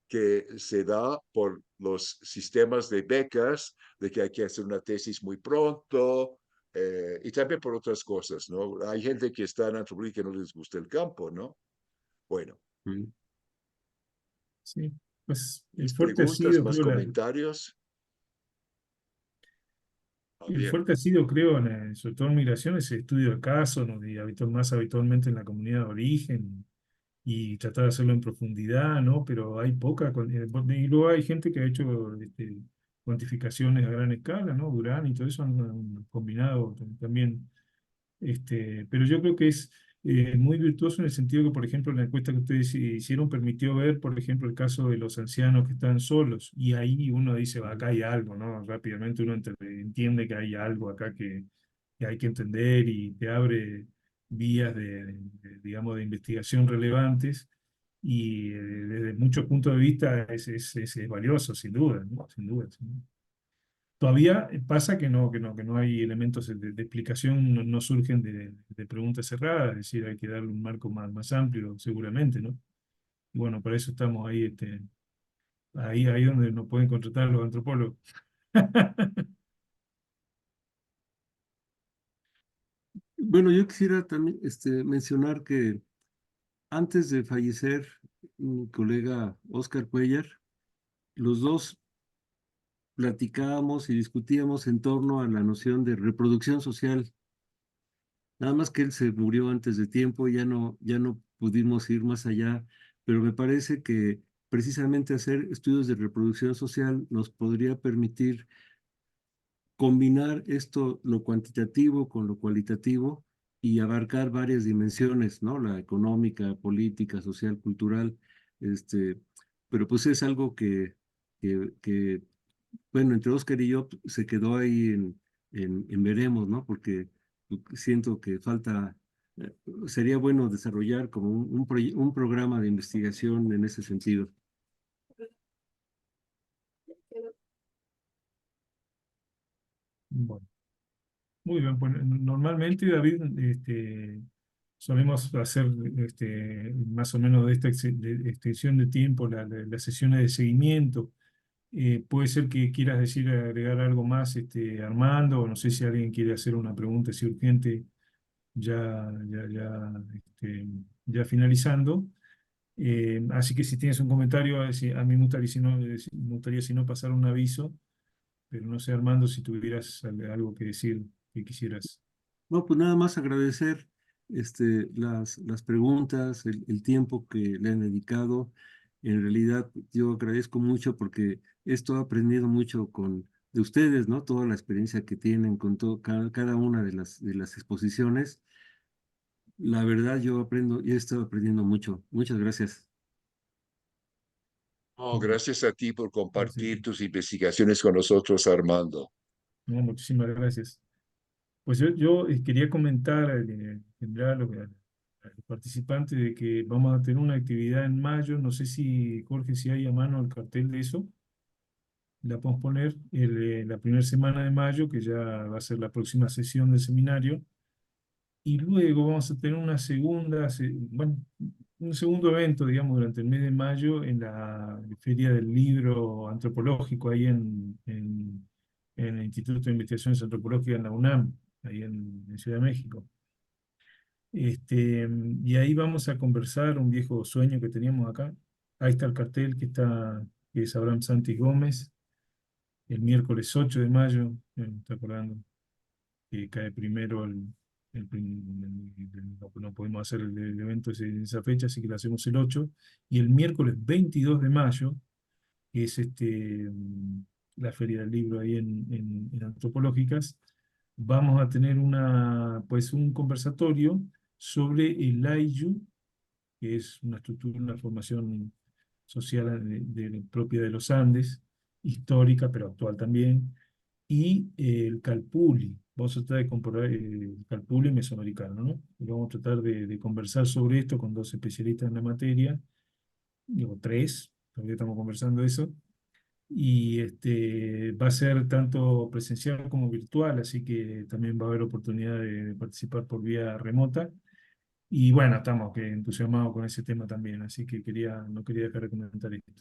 que se da por los sistemas de becas, de que hay que hacer una tesis muy pronto, y también por otras cosas, ¿no? Hay gente que está en antropología y que no les gusta el campo, ¿no? Bueno, Mm. sí, pues el más fuerte ha preguntas, sido, más creo, comentarios. Ah, el bien. fuerte ha sido, creo, sobre todo en migraciones, el estudio de casos, ¿no? Más habitualmente en la comunidad de origen, y tratar de hacerlo en profundidad, ¿no? Pero hay poca, y luego hay gente que ha hecho cuantificaciones a gran escala, ¿no? Durán y todo eso han combinado también, pero yo creo que es muy virtuoso en el sentido que, por ejemplo, la encuesta que ustedes hicieron permitió ver, por ejemplo, el caso de los ancianos que están solos, y ahí uno dice, "Va, acá hay algo, ¿no? Rápidamente uno entiende que hay algo acá que hay que entender y te abre vías digamos, de investigación relevantes y desde muchos puntos de vista es valioso, sin duda, ¿no? Sin duda, sin duda. Todavía pasa que no hay elementos de explicación, no surgen de preguntas cerradas, es decir, hay que darle un marco más amplio, seguramente, ¿no? Y bueno, para eso estamos ahí, ahí donde nos pueden contratar los antropólogos. Bueno, yo quisiera también mencionar que antes de fallecer mi colega Oscar Cuellar, los dos platicábamos y discutíamos en torno a la noción de reproducción social. Nada más que él se murió antes de tiempo, ya no pudimos ir más allá, pero me parece que precisamente hacer estudios de reproducción social nos podría permitir combinar esto, lo cuantitativo con lo cualitativo y abarcar varias dimensiones, ¿no? La económica, política, social, cultural, este, pero pues es algo que bueno, entre Oscar y yo se quedó ahí en veremos, ¿no? Porque siento que falta, eh, sería bueno desarrollar como un programa de investigación en ese sentido. Bueno, muy bien, pues normalmente, David, solemos hacer más o menos de esta extensión de tiempo las sesiones de seguimiento. Puede ser que quieras decir, agregar algo más, Armando, o no sé si alguien quiere hacer una pregunta así urgente, ya finalizando. Así que si tienes un comentario, a mí me gustaría, me gustaría si no pasar un aviso, pero no sé, Armando, si tuvieras algo que decir que quisieras. No, pues nada más agradecer las preguntas, el tiempo que le han dedicado. En realidad, yo agradezco mucho porque he estado aprendiendo mucho de ustedes, ¿no? Toda la experiencia que tienen con cada una de las exposiciones. La verdad, yo aprendo y he estado aprendiendo mucho. Muchas gracias. Oh, gracias a ti por Gracias. compartir tus investigaciones con nosotros, Armando. No, muchísimas gracias. Pues yo quería comentar en general los participantes de que vamos a tener una actividad en mayo. No sé si, Jorge, si hay a mano el cartel de eso. La podemos poner la primera semana de mayo, que ya va a ser la próxima sesión del seminario. Y luego vamos a tener una bueno, un segundo evento, digamos, durante el mes de mayo en la Feria del Libro Antropológico, ahí en el Instituto de Investigaciones Antropológicas en la UNAM, ahí en Ciudad de México. Y ahí vamos a conversar un viejo sueño que teníamos acá. Ahí está el cartel que es Abraham Santis Gómez, el miércoles 8 de mayo, me estoy acordando, que cae primero no podemos hacer el evento en esa fecha, así que lo hacemos el 8. Y el miércoles 22 de mayo, que es la Feria del Libro ahí en Antropológicas, vamos a tener pues un conversatorio sobre el Ayllu, que es una estructura, una formación social propia de los Andes, histórica, pero actual también, y el Calpulli. Vamos a tratar de comparar el Calpulli mesoamericano, ¿no? Y vamos a tratar de conversar sobre esto con dos especialistas en la materia, digo, tres, todavía estamos conversando eso, y va a ser tanto presencial como virtual, así que también va a haber oportunidad de participar por vía remota. Y bueno, estamos entusiasmados con ese tema también, así que no quería dejar de comentar esto.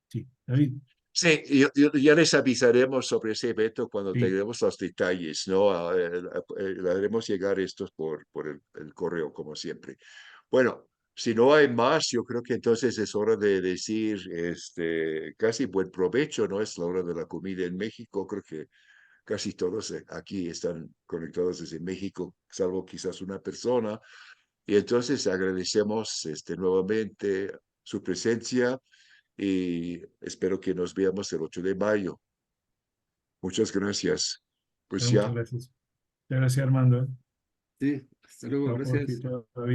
Sí, David. Sí, ya les avisaremos sobre ese evento cuando Sí. tengamos los detalles, ¿no? Le haremos llegar estos por el correo, como siempre. Bueno, si no hay más, yo creo que entonces es hora de decir, casi buen provecho, ¿no? Es la hora de la comida en México. Creo que casi todos aquí están conectados desde México, salvo quizás una persona. Y entonces agradecemos nuevamente su presencia y espero que nos veamos el 8 de mayo. Muchas gracias. Pues Muchas ya. gracias. Muchas gracias, Armando. Sí, hasta luego, Chao, Jorge, gracias. chao, David.